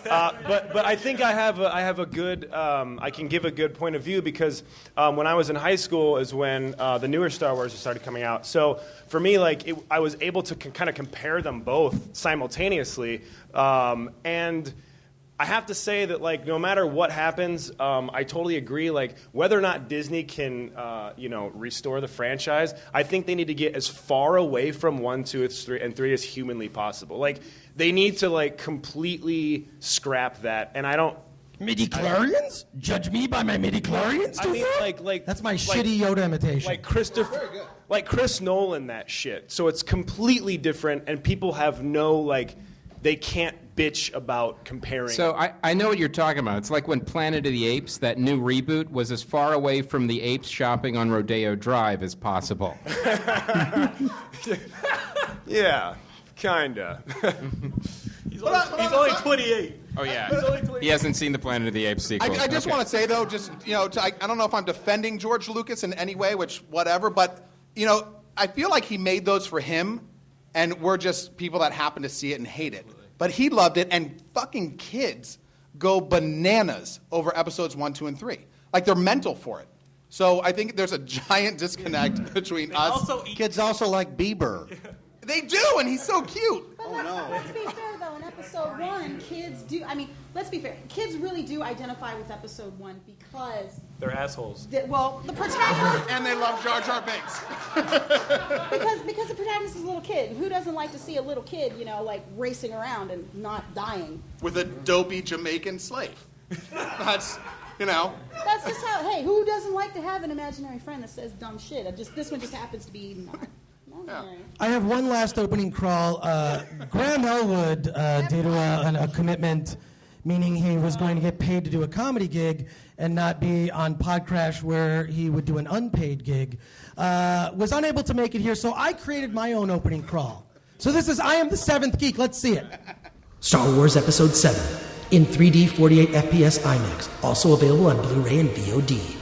But I think I have a good I can give a good point of view because when I was in high school is when the newer Star Wars started coming out. So for me, I was able to kind of compare them both simultaneously, and I have to say that no matter what happens, I totally agree. Whether or not Disney can restore the franchise, I think they need to get as far away from 1, 2, and 3 as humanly possible. They need to completely scrap that, and I don't. Midi-chlorians? Judge me by my midi-chlorians? I mean, that's my shitty Yoda imitation. Like Chris Nolan, that shit. So it's completely different, and people have no they can't bitch about comparing. So I know what you're talking about. It's like when Planet of the Apes, that new reboot, was as far away from the apes shopping on Rodeo Drive as possible. Yeah, kinda. He's only 28. Oh yeah, he hasn't seen the Planet of the Apes sequel. I just want to say though, I don't know if I'm defending George Lucas in any way, which whatever, but I feel like he made those for him, and we're just people that happen to see it and hate it. But he loved it, and fucking kids go bananas over episodes 1, 2, and 3. They're mental for it. So I think there's a giant disconnect between us. Kids also like Bieber. They do, and he's so cute. But let's be fair, though. In episode 1, kids do. I mean, let's be fair. Kids really do identify with episode 1 because they're assholes. The protagonist. And they love Jar Jar Binks. because the protagonist is a little kid. Who doesn't like to see a little kid, racing around and not dying? With a dopey Jamaican slave. That's just how. Hey, who doesn't like to have an imaginary friend that says dumb shit? This one just happens to be not. I have one last opening crawl. Graham Elwood, due to a commitment, meaning he was going to get paid to do a comedy gig and not be on PodCRASH where he would do an unpaid gig, was unable to make it here, so I created my own opening crawl. So I am the 7th geek. Let's see it. Star Wars Episode 7 in 3D 48 FPS IMAX, also available on Blu-ray and VOD.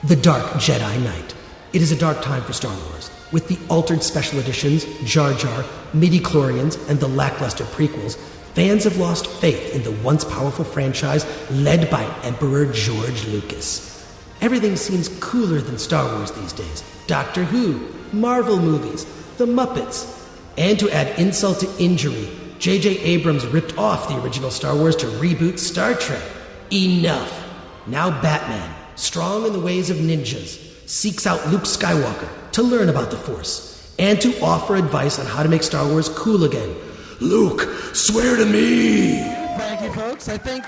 The Dark Jedi Knight. It is a dark time for Star Wars. With the altered special editions, Jar Jar, midi-chlorians, and the lackluster prequels, fans have lost faith in the once powerful franchise led by Emperor George Lucas. Everything seems cooler than Star Wars these days. Doctor Who, Marvel movies, The Muppets. And to add insult to injury, JJ Abrams ripped off the original Star Wars to reboot Star Trek. Enough. Now Batman, strong in the ways of ninjas, seeks out Luke Skywalker to learn about the Force and to offer advice on how to make Star Wars cool again. Luke, swear to me. Thank you, folks. I think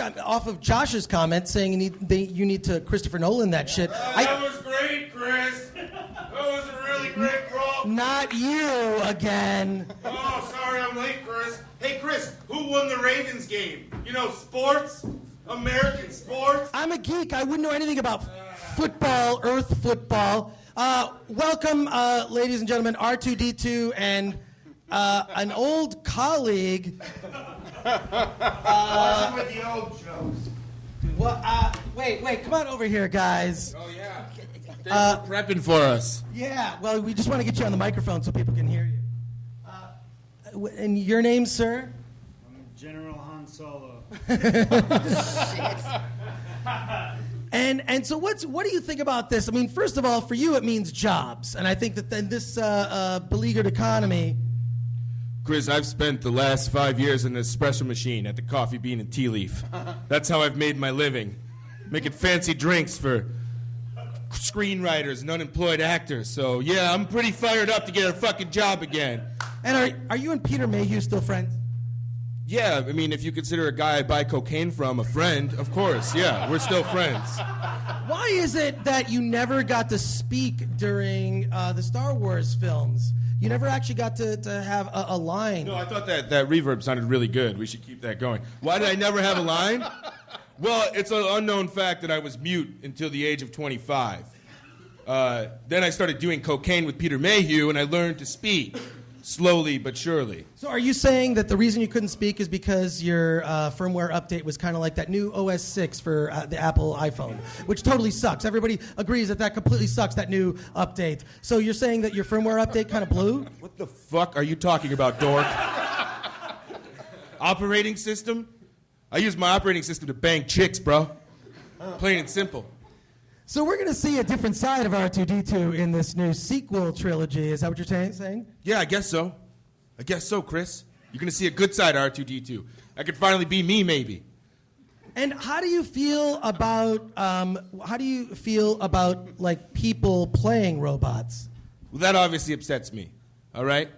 I'm off of Josh's comment saying you need to Christopher Nolan that shit. That was great, Chris. That was a really great crawl. Not you again. Oh, sorry I'm late, Chris. Hey, Chris, who won the Ravens game? Sports? American sports? I'm a geek. I wouldn't know anything about football, earth football. Welcome, ladies and gentlemen, R2-D2 and an old colleague. Watching with the old jokes. Well, wait, come on over here, guys. Oh, yeah. Thanks for prepping for us. Yeah, well, we just want to get you on the microphone so people can hear you. And your name, sir? I'm General Han Solo. And so what do you think about this? I mean, first of all, for you it means jobs, and I think that in this beleaguered economy. Chris, I've spent the last 5 years in an espresso machine at the Coffee Bean and Tea Leaf. That's how I've made my living, making fancy drinks for screenwriters and unemployed actors. So yeah, I'm pretty fired up to get a fucking job again. And are you and Peter Mayhew still friends? Yeah, I mean, if you consider a guy I buy cocaine from a friend, of course, yeah, we're still friends. Why is it that you never got to speak during the Star Wars films? You never actually got to have a line. No, I thought that reverb sounded really good. We should keep that going. Why did I never have a line? Well, it's an unknown fact that I was mute until the age of 25. Then I started doing cocaine with Peter Mayhew, and I learned to speak. Slowly but surely. So are you saying that the reason you couldn't speak is because your firmware update was kind of like that new OS 6 for the Apple iPhone, which totally sucks. Everybody agrees that completely sucks, that new update. So you're saying that your firmware update kind of blew? What the fuck are you talking about, dork? Operating system? I use my operating system to bang chicks, bro. Plain and simple. So we're going to see a different side of R2-D2 in this new sequel trilogy. Is that what you're saying? Yeah, I guess so. I guess so, Chris. You're going to see a good side of R2-D2. I could finally be me, maybe. And how do you feel about like people playing robots? Well, that obviously upsets me. All right?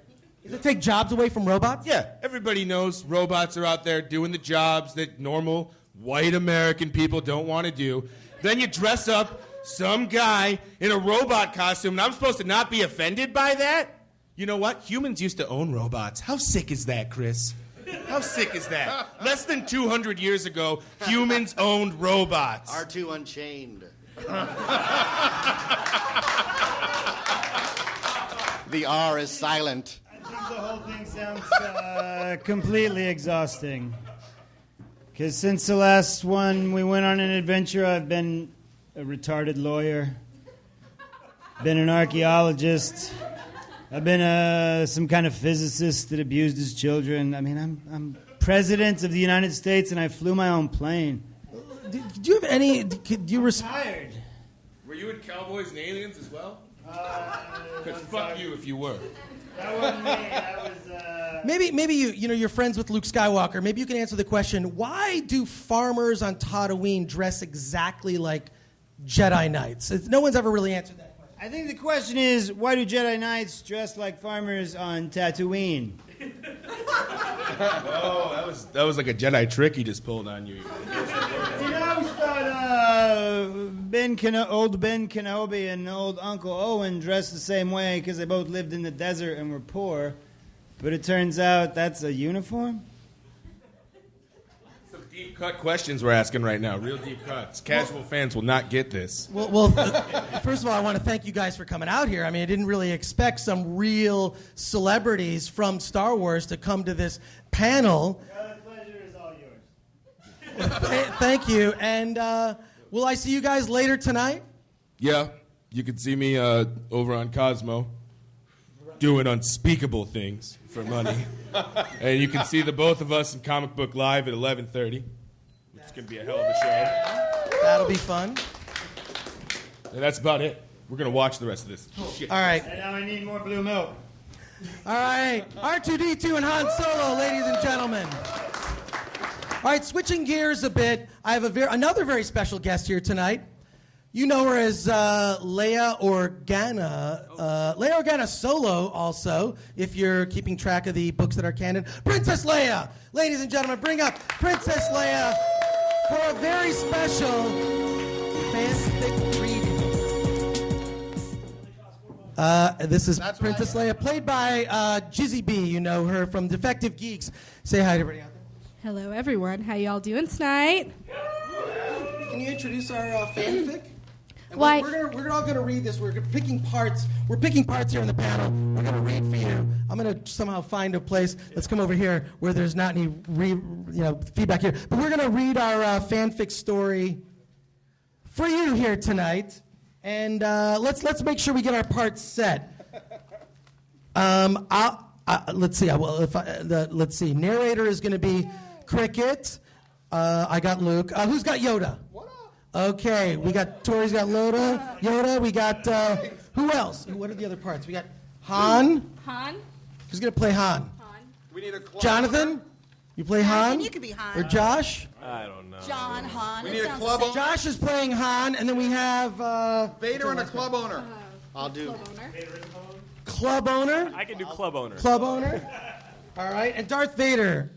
Does it take jobs away from robots? Yeah, everybody knows robots are out there doing the jobs that normal white American people don't want to do. Then you dress up some guy in a robot costume, and I'm supposed to not be offended by that? You know what? Humans used to own robots. How sick is that, Chris? How sick is that? Less than 200 years ago, humans owned robots. R2 Unchained. The R is silent. I think the whole thing sounds completely exhausting. Because since the last one we went on an adventure, I've been a retarded lawyer, been an archaeologist, I've been some kind of physicist that abused his children. I mean, I'm president of the United States, and I flew my own plane. Do you have any? Do you tired? Were you in Cowboys and Aliens as well? Because fuck you if you were. That wasn't me. That was. Maybe you're friends with Luke Skywalker. Maybe you can answer the question: why do farmers on Tatooine dress exactly like Jedi Knights? No one's ever really answered that question. I think the question is, why do Jedi Knights dress like farmers on Tatooine? Oh, that was like a Jedi trick he just pulled on you. You know, I always thought old Ben Kenobi and old Uncle Owen dressed the same way because they both lived in the desert and were poor. But it turns out that's a uniform? Some deep cut questions we're asking right now. Real deep cuts. Casual fans will not get this. Well, first of all, I want to thank you guys for coming out here. I mean, I didn't really expect some real celebrities from Star Wars to come to this panel. The pleasure is all yours. Thank you. And will I see you guys later tonight? Yeah, you can see me over on Cosmo doing unspeakable things for money. And you can see the both of us in Comic Book Live at 11:30. It's going to be a hell of a show. That'll be fun. And that's about it. We're going to watch the rest of this shit. All right. And now I need more blue milk. All right. R2-D2 and Han Solo, ladies and gentlemen. All right, switching gears a bit, I have another very special guest here tonight. You know her as Leia Organa. Leia Organa Solo, also, if you're keeping track of the books that are canon. Princess Leia! Ladies and gentlemen, bring up Princess Leia for a very special fanfic reading. This is Princess Leia, played by Jizzy B. You know her from Defective Geeks. Say hi to everybody out there. Hello, everyone. How y'all doing tonight? Can you introduce our fanfic? And Why? We're all going to read this. We're picking parts. We're picking parts here in the panel. We're going to read for you. I'm going to somehow find a place. Let's come over here where there's not any feedback here. But we're going to read our fanfic story for you here tonight. And let's make sure we get our parts set. Let's see. Let's see. Narrator is going to be Cricket. I got Luke. Who's got Yoda? Okay, we got Tori's got Yoda. We got who else? What are the other parts? We got Han. Who's gonna play Han? We need a club Jonathan. owner. You play Han? You could be Han. Or Josh? I don't know. John, Han. We it need a sounds club the owner. same. Josh is playing Han, and then we have Vader and a club owner. I'll do. club owner. I can do club owner. Club owner. All right, and Darth Vader.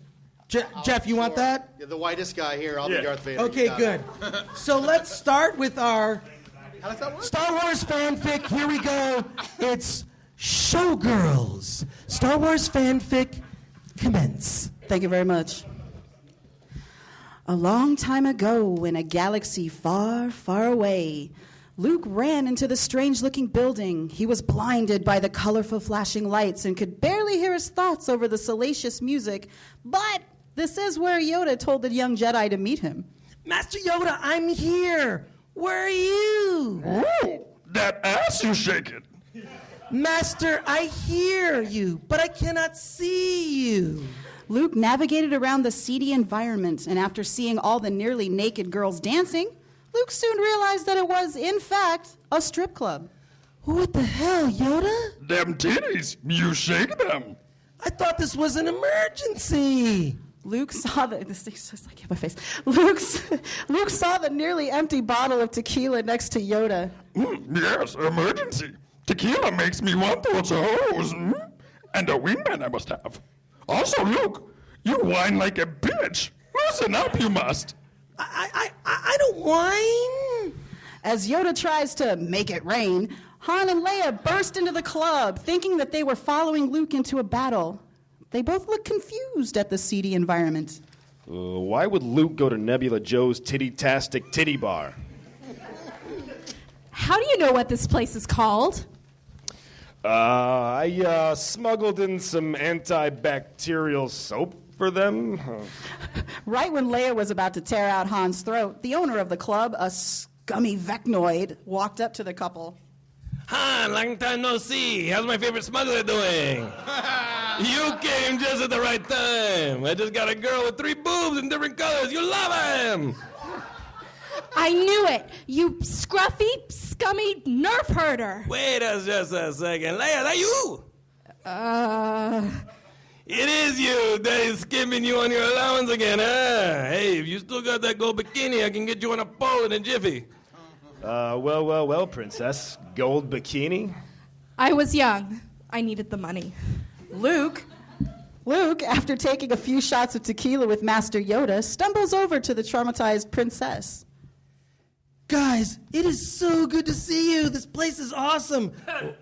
Jeff, you want that? You're the whitest guy here. I'll be Darth Vader. Okay, good. So let's start with our How does that work? Star Wars fanfic. Here we go. It's Showgirls. Star Wars fanfic commence. Thank you very much. A long time ago, in a galaxy far, far away, Luke ran into the strange-looking building. He was blinded by the colorful flashing lights and could barely hear his thoughts over the salacious music. But this is where Yoda told the young Jedi to meet him. Master Yoda, I'm here. Where are you? Oh, that ass you shaking. Master, I hear you, but I cannot see you. Luke navigated around the seedy environment, and after seeing all the nearly naked girls dancing, Luke soon realized that it was, in fact, a strip club. What the hell, Yoda? Them titties, you shake them. I thought this was an emergency. Luke saw the my face. Luke saw the nearly empty bottle of tequila next to Yoda. Yes, emergency. Tequila makes me want those hoes. And a wingman I must have. Also, Luke, you whine like a bitch. Listen up, you must. I don't whine. As Yoda tries to make it rain, Han and Leia burst into the club, thinking that they were following Luke into a battle. They both look confused at the seedy environment. Why would Luke go to Nebula Joe's titty-tastic titty bar? How do you know what this place is called? I smuggled in some antibacterial soap for them. Right when Leia was about to tear out Han's throat, the owner of the club, a scummy Vecnoid, walked up to the couple. Han, long time no see. How's my favorite smuggler doing? You came just at the right time. I just got a girl with 3 boobs in different colors. You love him. I knew it. You scruffy, scummy nerf herder. Wait just a second. Leia, that you? It is you. Daddy's skimming you on your allowance again, huh? Hey, if you still got that gold bikini, I can get you on a pole in a jiffy. Well, princess. Gold bikini? I was young. I needed the money. Luke, after taking a few shots of tequila with Master Yoda, stumbles over to the traumatized princess. Guys, it is so good to see you. This place is awesome.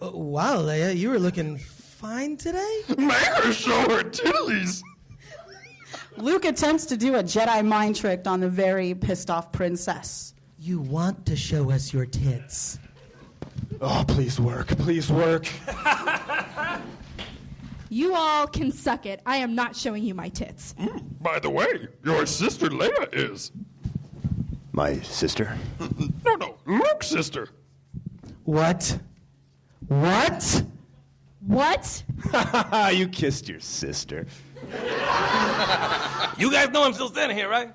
Wow, Leia, you were looking fine today? Make her show her titties. Luke attempts to do a Jedi mind trick on the very pissed-off princess. You want to show us your tits. Oh, please work. Please work. You all can suck it. I am not showing you my tits. By the way, your sister Leia is. My sister? No, Luke's sister. What? What? What? You kissed your sister. You guys know I'm still standing here, right?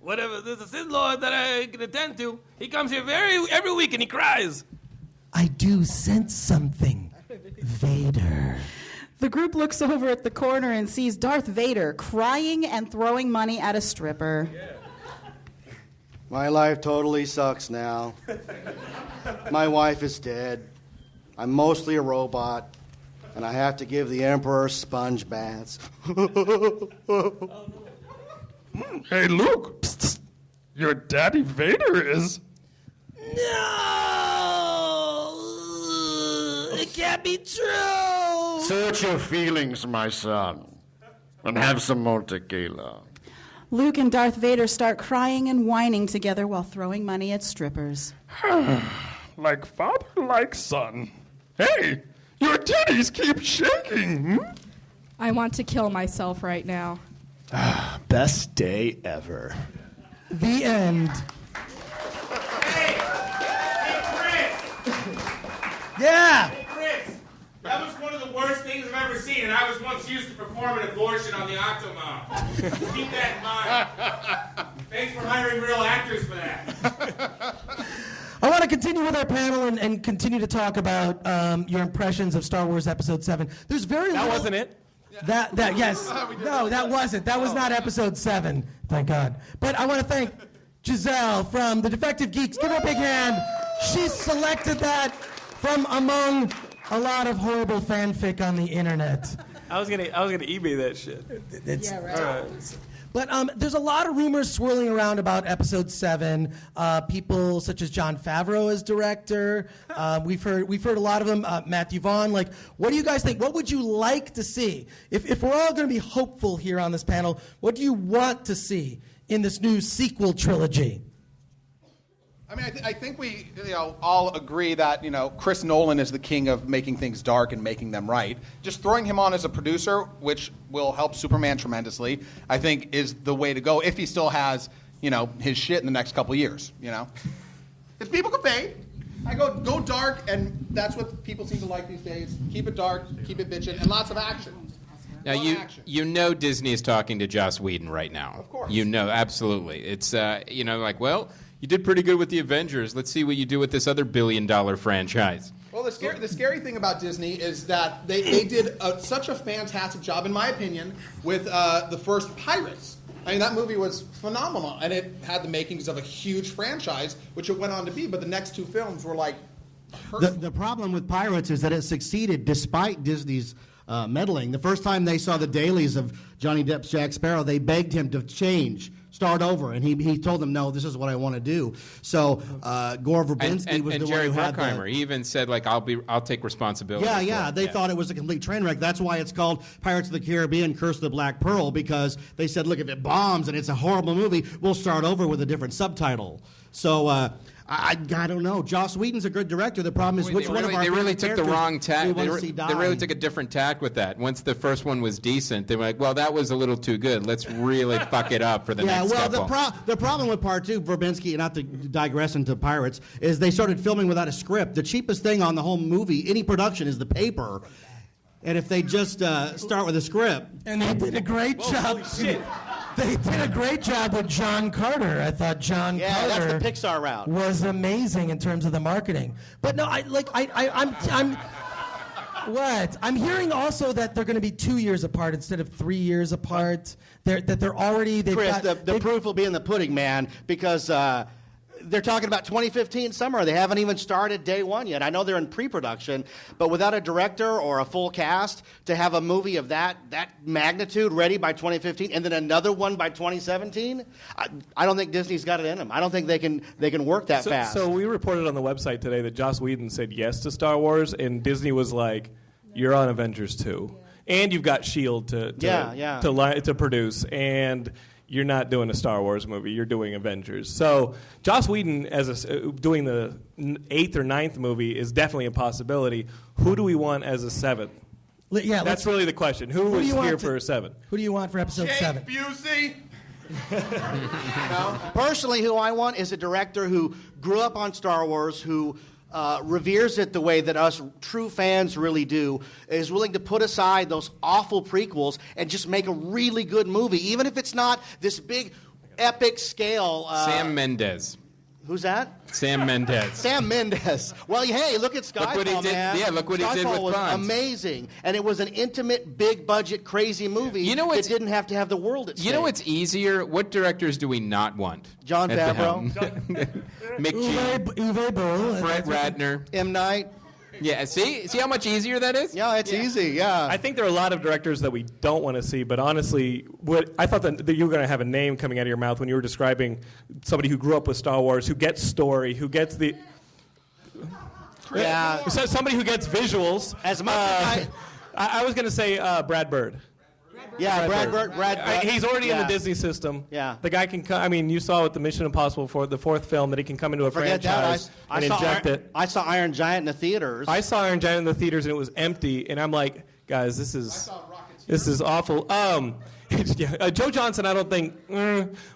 Whatever, there's a Sith Lord that I can attend to. He comes here every week and he cries. I do sense something. Vader. The group looks over at the corner and sees Darth Vader crying and throwing money at a stripper. My life totally sucks now. My wife is dead. I'm mostly a robot. And I have to give the Emperor sponge baths. Hey, Luke. Psst. Your daddy Vader is. No! It can't be true! Search your feelings, my son. And have some more tequila. Luke and Darth Vader start crying and whining together while throwing money at strippers. like father, like son. Hey, your titties keep shaking. I want to kill myself right now. Best day ever. The end. Hey, Chris! Yeah! Hey, Chris! That was one of the worst things I've ever seen, and I was once used to perform an abortion on the Octomom. Keep that in mind. Thanks for hiring real actors for that. I want to continue with our panel and continue to talk about your impressions of Star Wars Episode 7. There's very That little... wasn't it? Yes. No, that wasn't. That was not Episode 7. Thank God. But I want to thank Giselle from the Defective Geeks. Give her a big hand. She selected that from among a lot of horrible fanfic on the internet. I was gonna eBay that shit. Yeah, right. But there's a lot of rumors swirling around about Episode 7. People such as Jon Favreau as director. We've heard a lot of them. Matthew Vaughn. Like, what do you guys think? What would you like to see? If we're all going to be hopeful here on this panel, what do you want to see in this new sequel trilogy? I mean, I think we all agree that Chris Nolan is the king of making things dark and making them right. Just throwing him on as a producer, which will help Superman tremendously, I think is the way to go if he still has his shit in the next couple years. If people can pay, I go dark, and that's what people seem to like these days. Keep it dark, keep it bitchin', and lots of action. Now, you know Disney is talking to Joss Whedon right now. Of course. Absolutely. It's, well, you did pretty good with the Avengers. Let's see what you do with this other billion-dollar franchise. Well, the scary thing about Disney is that they did such a fantastic job, in my opinion, with the first Pirates. I mean, that movie was phenomenal, and it had the makings of a huge franchise, which it went on to be, but the next two films were like... The problem with Pirates is that it succeeded despite Disney's meddling. The first time they saw the dailies of Johnny Depp's Jack Sparrow, they begged him to start over, and he told them, no, this is what I want to do. So Gore Verbinski was the Jerry one who had Bruckheimer. He even said, I'll take responsibility. Yeah. They thought it was a complete train wreck. That's why it's called Pirates of the Caribbean: Curse of the Black Pearl, because they said, look, if it bombs and it's a horrible movie, we'll start over with a different subtitle. So I don't know. Joss Whedon's a good director. The problem is which one of our they really took the wrong tack. They really took a different tack with that. Once the first one was decent, they were like, well, that was a little too good. Let's really fuck it up for the next couple. The problem with part two, Verbinski, not to digress into Pirates, is they started filming without a script. The cheapest thing on the whole movie, any production, is the paper. And if they just start with a script. And they did a great job. They did a great job with John Carter. I thought John Carter that's the Pixar route. Was amazing in terms of the marketing. But no, I'm what? I'm hearing also that they're going to be 2 years apart instead of 3 years apart. Chris, the proof will be in the pudding, man, because they're talking about 2015 summer. They haven't even started day one yet. I know they're in pre-production, but without a director or a full cast, to have a movie of that magnitude ready by 2015 and then another one by 2017, I don't think Disney's got it in them. I don't think they can work that fast. So we reported on the website today that Joss Whedon said yes to Star Wars, and Disney was like, "You're on Avengers 2, and you've got S.H.I.E.L.D. to produce, and you're not doing a Star Wars movie. You're doing Avengers." So Joss Whedon doing the 8th or 9th movie is definitely a possibility. Who do we want as a 7th? Yeah, that's really the question. Who is here for a 7? Who do you want for episode 7? Busey. Personally, who I want is a director who grew up on Star Wars, who reveres it the way that us true fans really do, is willing to put aside those awful prequels and just make a really good movie, even if it's not this big, epic scale. Sam Mendes. Who's that? Sam Mendes. Sam Mendes. Well, hey, look at Skyfall, look what he did. man. Yeah, look what he did with Skyfall was Bond. amazing, and it was an intimate, big-budget, crazy movie. That didn't have to have the world at stake. You know what's easier? What directors do we not want? John Favreau. Mick G. Uwe Boll. Brett Ratner. M. Night. Yeah, see how much easier that is? Yeah, it's easy, yeah. I think there are a lot of directors that we don't want to see, but honestly, I thought that you were going to have a name coming out of your mouth when you were describing somebody who grew up with Star Wars, who gets story, who gets the... Yeah. Somebody who gets visuals. As much as I was going to say Brad Bird. Yeah, Brad Bird. He's already in the Disney system. Yeah. The guy can come. I mean, you saw with the Mission Impossible for the 4th film that he can come into a Forget franchise that. and inject it. I saw Iron Giant in the theaters. I saw Iron Giant in the theaters and it was empty, and I'm like, guys, this is awful. Joe Johnson, I don't think,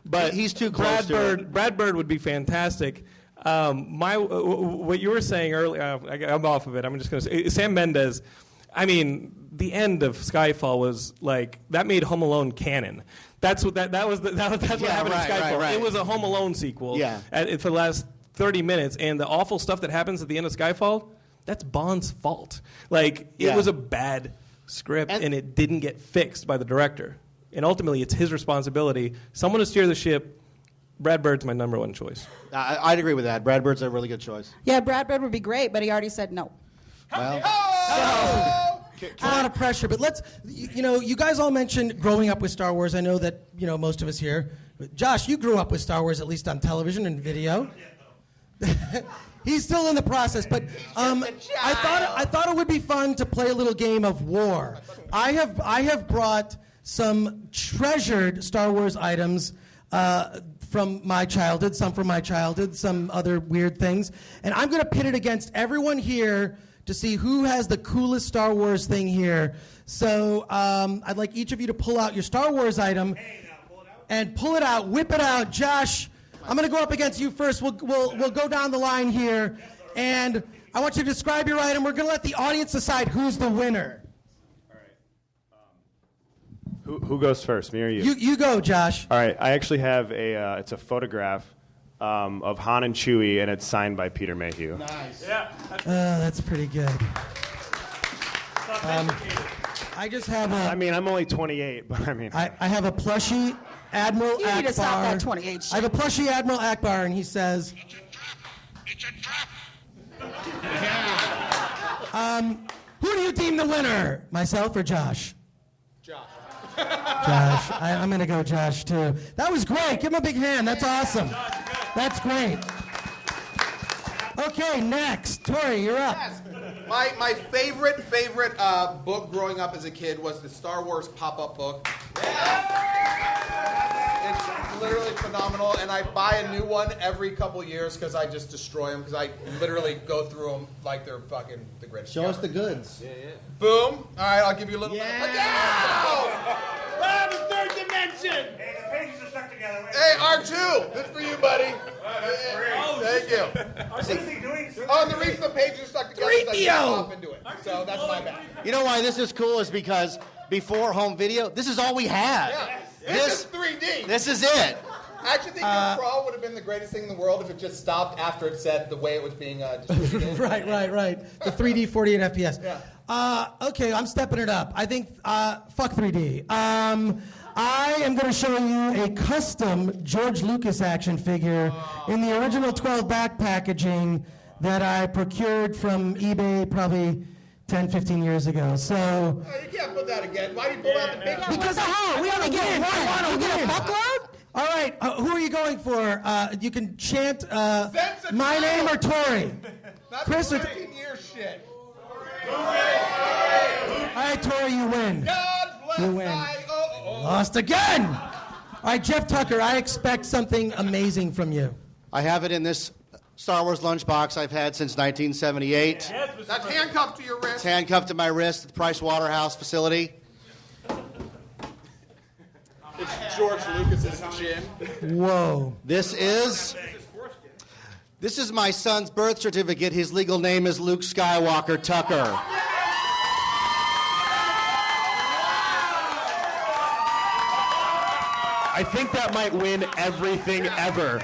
but he's too close to it. Brad Bird would be fantastic. What you were saying earlier, I'm off of it. I'm just going to say Sam Mendes. I mean, the end of Skyfall was like that made Home Alone canon. That's what what happened in Skyfall. Right. It was a Home Alone sequel. Yeah. For the last 30 minutes, and the awful stuff that happens at the end of Skyfall, that's Bond's fault. Like it was a bad script, and it didn't get fixed by the director. And ultimately, it's his responsibility. Someone to steer the ship. Brad Bird's my number one choice. I'd agree with that. Brad Bird's a really good choice. Yeah, Brad Bird would be great, but he already said no. Well, A lot of pressure, but let's, you guys all mentioned growing up with Star Wars. I know that, most of us here. Josh, you grew up with Star Wars, at least on television and video. He's still in the process, but I thought it would be fun to play a little game of war. I have brought some treasured Star Wars items from my childhood, some other weird things, and I'm going to pit it against everyone here to see who has the coolest Star Wars thing here. So I'd like each of you to pull out your Star Wars item and pull it out, whip it out. Josh, I'm going to go up against you first. We'll go down the line here, and I want you to describe your item. We're going to let the audience decide who's the winner. Who goes first, me or you? You go, Josh. All right, I actually have it's a photograph of Han and Chewie, and it's signed by Peter Mayhew. Nice. Yeah. That's pretty good. I just have I'm only 28, but I have a plushie Admiral Akbar. You need to stop that 28 shit. I have a plushie Admiral Akbar, and he says, who do you deem the winner? Myself or Josh? Josh. I'm going to go Josh, too. That was great. Give him a big hand. That's awesome. That's great. Okay, next. Tori, you're up. Yes. My favorite book growing up as a kid was the Star Wars pop-up book. It's literally phenomenal, and I buy a new one every couple years because I just destroy them because I literally go through them like they're fucking the greatest. Show us the goods. Yeah. Boom. All right, I'll give you a little bit. Ah, the third dimension! Hey, the pages are stuck together. Hey, R2, good for you, buddy. Thank you. What is he doing? Oh, the reason the pages are stuck together is I jump off into it. So that's my bad. You know why this is cool is because before home video, this is all we had. Yeah. This is 3D. This is it. I actually think the Pro would have been the greatest thing in the world if it just stopped after it said the way it was being distributed. Right. The 3D 48 FPS. Yeah. Okay, I'm stepping it up. I think, fuck 3D. I am going to show you a custom George Lucas action figure in the original 12 back packaging that I procured from eBay probably 10, 15 years ago. So. Oh, you can't put that again. Why do you pull out the big one? Because we only get one. We get a fuckload? All right, who are you going for? You can chant my name or Tori. That's Chris or 13 years shit. All right, Tori, you win. God bless You win. Lost again. All right, Jeff Tucker, I expect something amazing from you. I have it in this Star Wars lunchbox I've had since 1978. That's handcuffed to your wrist. It's handcuffed to my wrist at the Price Waterhouse facility. It's George Lucas's chin. Whoa. This is my son's birth certificate. His legal name is Luke Skywalker Tucker. I think that might win everything ever.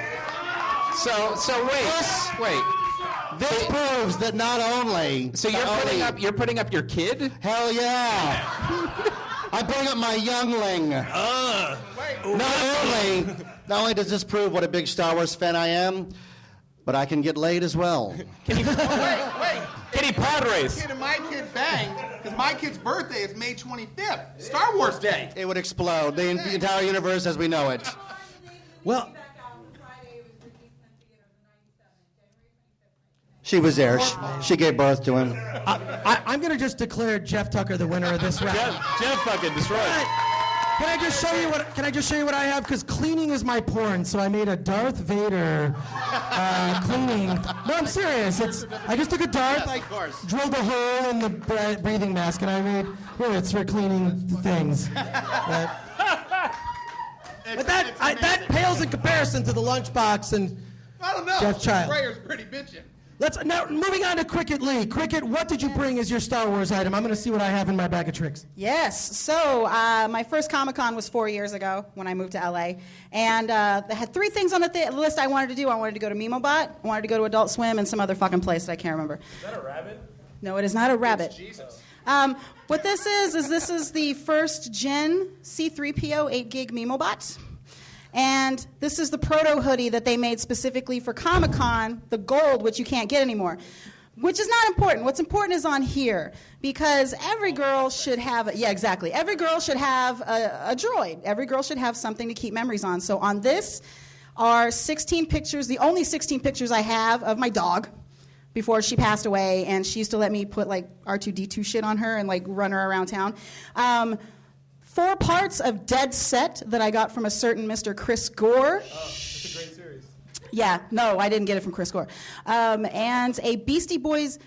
So wait. This proves that not only. So you're putting up your kid? Hell yeah. I bring up my youngling. Not only does this prove what a big Star Wars fan I am, but I can get laid as well. Wait. Kitty pod race. Kid and my kid bang, because my kid's birthday is May 25th, Star Wars Day. It would explode. The entire universe as we know it. Well, she was there. She gave birth to him. I'm going to just declare Jeff Tucker the winner of this round. Jeff fucking destroyed. Can I just show you what I have? Because cleaning is my porn, so I made a Darth Vader cleaning. No, I'm serious. I just took a dart, drilled a hole in the breathing mask, and I made it's for cleaning things. But that pales in comparison to the lunchbox and I don't know. Jeff Child. Sprayer's pretty bitchin'. Now, moving on to Cricket Lee. Cricket, what did you bring as your Star Wars item? I'm going to see what I have in my bag of tricks. Yes. So my first Comic-Con was 4 years ago when I moved to LA. And they had 3 things on the list I wanted to do. I wanted to go to MemoBot, I wanted to go to Adult Swim, and some other fucking place that I can't remember. Is that a rabbit? No, it is not a rabbit. It's Jesus. What this is the first gen C-3PO 8 gig MemoBot. And this is the proto hoodie that they made specifically for Comic-Con, the gold, which you can't get anymore. Which is not important. What's important is on here. Because every girl should have, every girl should have a droid. Every girl should have something to keep memories on. So on this are 16 pictures, the only 16 pictures I have of my dog before she passed away. And she used to let me put like R2-D2 shit on her and like run her around town. 4 parts of Dead Set that I got from a certain Mr. Chris Gore. Oh, that's a great series. Yeah, no, I didn't get it from Chris Gore. And a Beastie Boys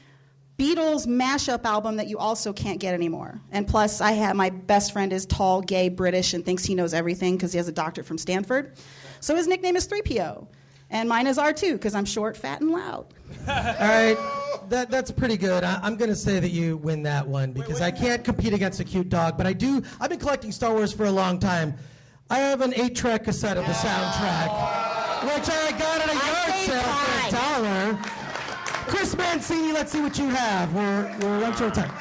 Beatles mashup album that you also can't get anymore. And plus, my best friend is tall, gay, British, and thinks he knows everything because he has a doctorate from Stanford. So his nickname is 3PO. And mine is R2 because I'm short, fat, and loud. All right, that's pretty good. I'm going to say that you win that one because I can't compete against a cute dog, but I've been collecting Star Wars for a long time. I have an 8-track cassette of the soundtrack, which I got at a yard sale for $1. Chris Mancini, let's see what you have. We're on show time.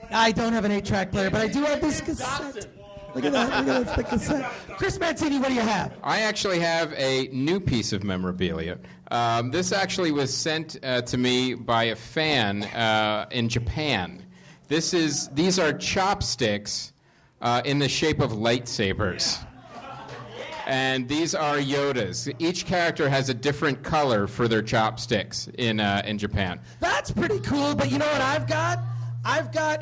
I don't have an 8-track player, but I do have this cassette. Look at that. That's the cassette. Chris Mancini, what do you have? I actually have a new piece of memorabilia. This actually was sent to me by a fan in Japan. These are chopsticks in the shape of lightsabers. And these are Yodas. Each character has a different color for their chopsticks in Japan. That's pretty cool, but you know what I've got? I've got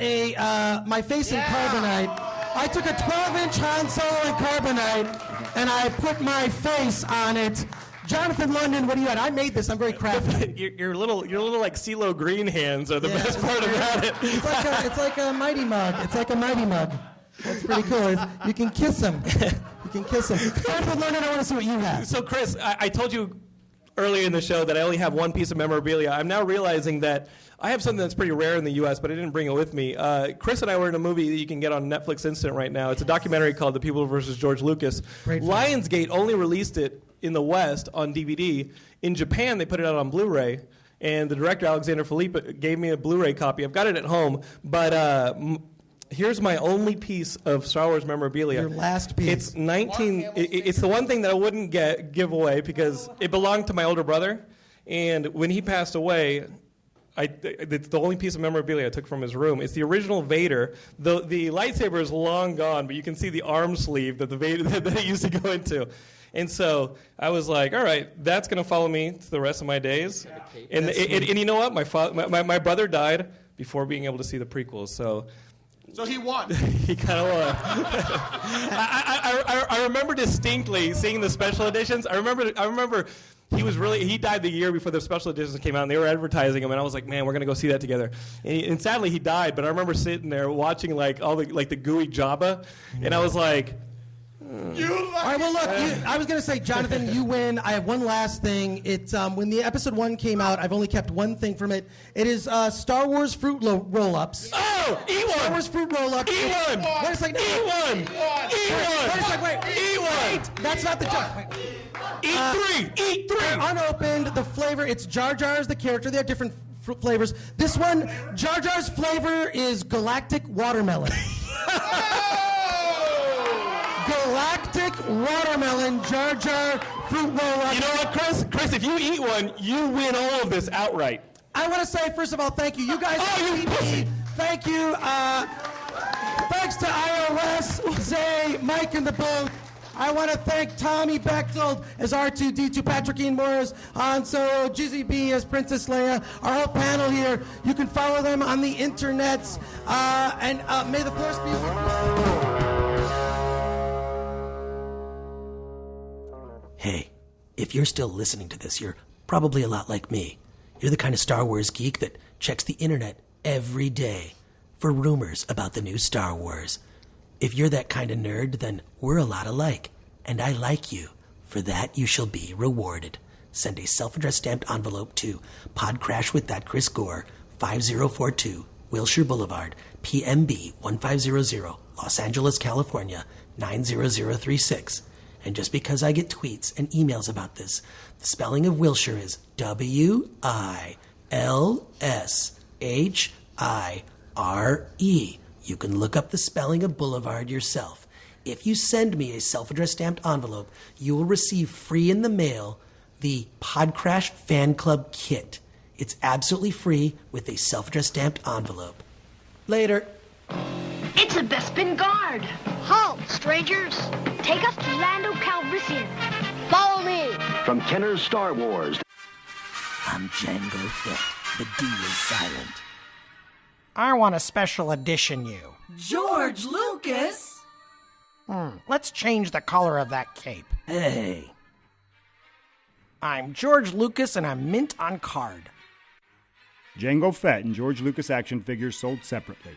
my face in carbonite. I took a 12-inch Han Solo in carbonite, and I put my face on it. Jonathan London, what do you got? I made this. I'm very crafty. Your little like CeeLo Green hands are the best part about it. It's like a mighty mug. It's like a mighty mug. That's pretty cool. You can kiss him. You can kiss him. Jonathan London, I want to see what you have. So, Chris, I told you earlier in the show that I only have one piece of memorabilia. I'm now realizing that I have something that's pretty rare in the U.S., but I didn't bring it with me. Chris and I were in a movie that you can get on Netflix Instant right now. It's a documentary called The People vs. George Lucas. Lionsgate only released it in the West on DVD. In Japan, they put it out on Blu-ray, and the director, Alexander Felipe, gave me a Blu-ray copy. I've got it at home, but here's my only piece of Star Wars memorabilia. Your last piece. It's the one thing that I wouldn't give away because it belonged to my older brother, and when he passed away, it's the only piece of memorabilia I took from his room. It's the original Vader. The lightsaber is long gone, but you can see the arm sleeve that the Vader that it used to go into. And so I was like, all right, that's going to follow me to the rest of my days. And you know what? My brother died before being able to see the prequels, so he won. He kind of won. I remember distinctly seeing the special editions. I remember he died the year before the special editions came out, and they were advertising him, and I was like, man, we're gonna go see that together. And sadly, he died. But I remember sitting there watching like all the gooey Jabba, and I was like, all right, well, look, I was going to say, Jonathan, you win. I have one last thing. It's when the episode 1 came out, I've only kept one thing from it. It is Star Wars fruit roll-ups. Oh, eat one. Star Wars fruit roll-ups. Eat one. Wait a second. Eat one. Eat one. Wait a second. Wait. Eat one. Wait. That's not the joke. Eat 3. Eat 3. They're unopened. The flavor, it's Jar Jar's the character. They have different flavors. This one, Jar Jar's flavor is galactic watermelon. Galactic watermelon Jar Jar fruit roll-up. You know what, Chris, if you eat one, you win all of this outright. I want to say, first of all, thank you. You guys beat me. Thank you. Thanks to iOS, Zay, Mike in the booth. I want to thank Tommy Bechtold as R2-D2, Patrick Ian Morris, Han Solo, Jizzy B as Princess Leia, our whole panel here. You can follow them on the internets. And may the force be with you. If you're still listening to this, you're probably a lot like me. You're the kind of Star Wars geek that checks the internet every day for rumors about the new Star Wars. If you're that kind of nerd, then we're a lot alike, and I like you. For that, you shall be rewarded. Send a self-addressed stamped envelope to PodCRASH with that Chris Gore, 5042 Wilshire Boulevard, PMB 1500, Los Angeles, California, 90036. And just because I get tweets and emails about this, the spelling of Wilshire is W-I-L-S-H-I-R-E. You can look up the spelling of Boulevard yourself. If you send me a self-addressed stamped envelope, you will receive free in the mail the PodCRASH Fan Club Kit. It's absolutely free with a self-addressed stamped envelope. Later. It's a Bespin Guard. Halt, strangers. Take us to Lando Calrissian. Follow me. From Kenner's Star Wars. I'm Jango Fett. The D is silent. I want a special edition you. George Lucas? Let's change the color of that cape. Hey. I'm George Lucas and I'm mint on card. Jango Fett and George Lucas action figures sold separately.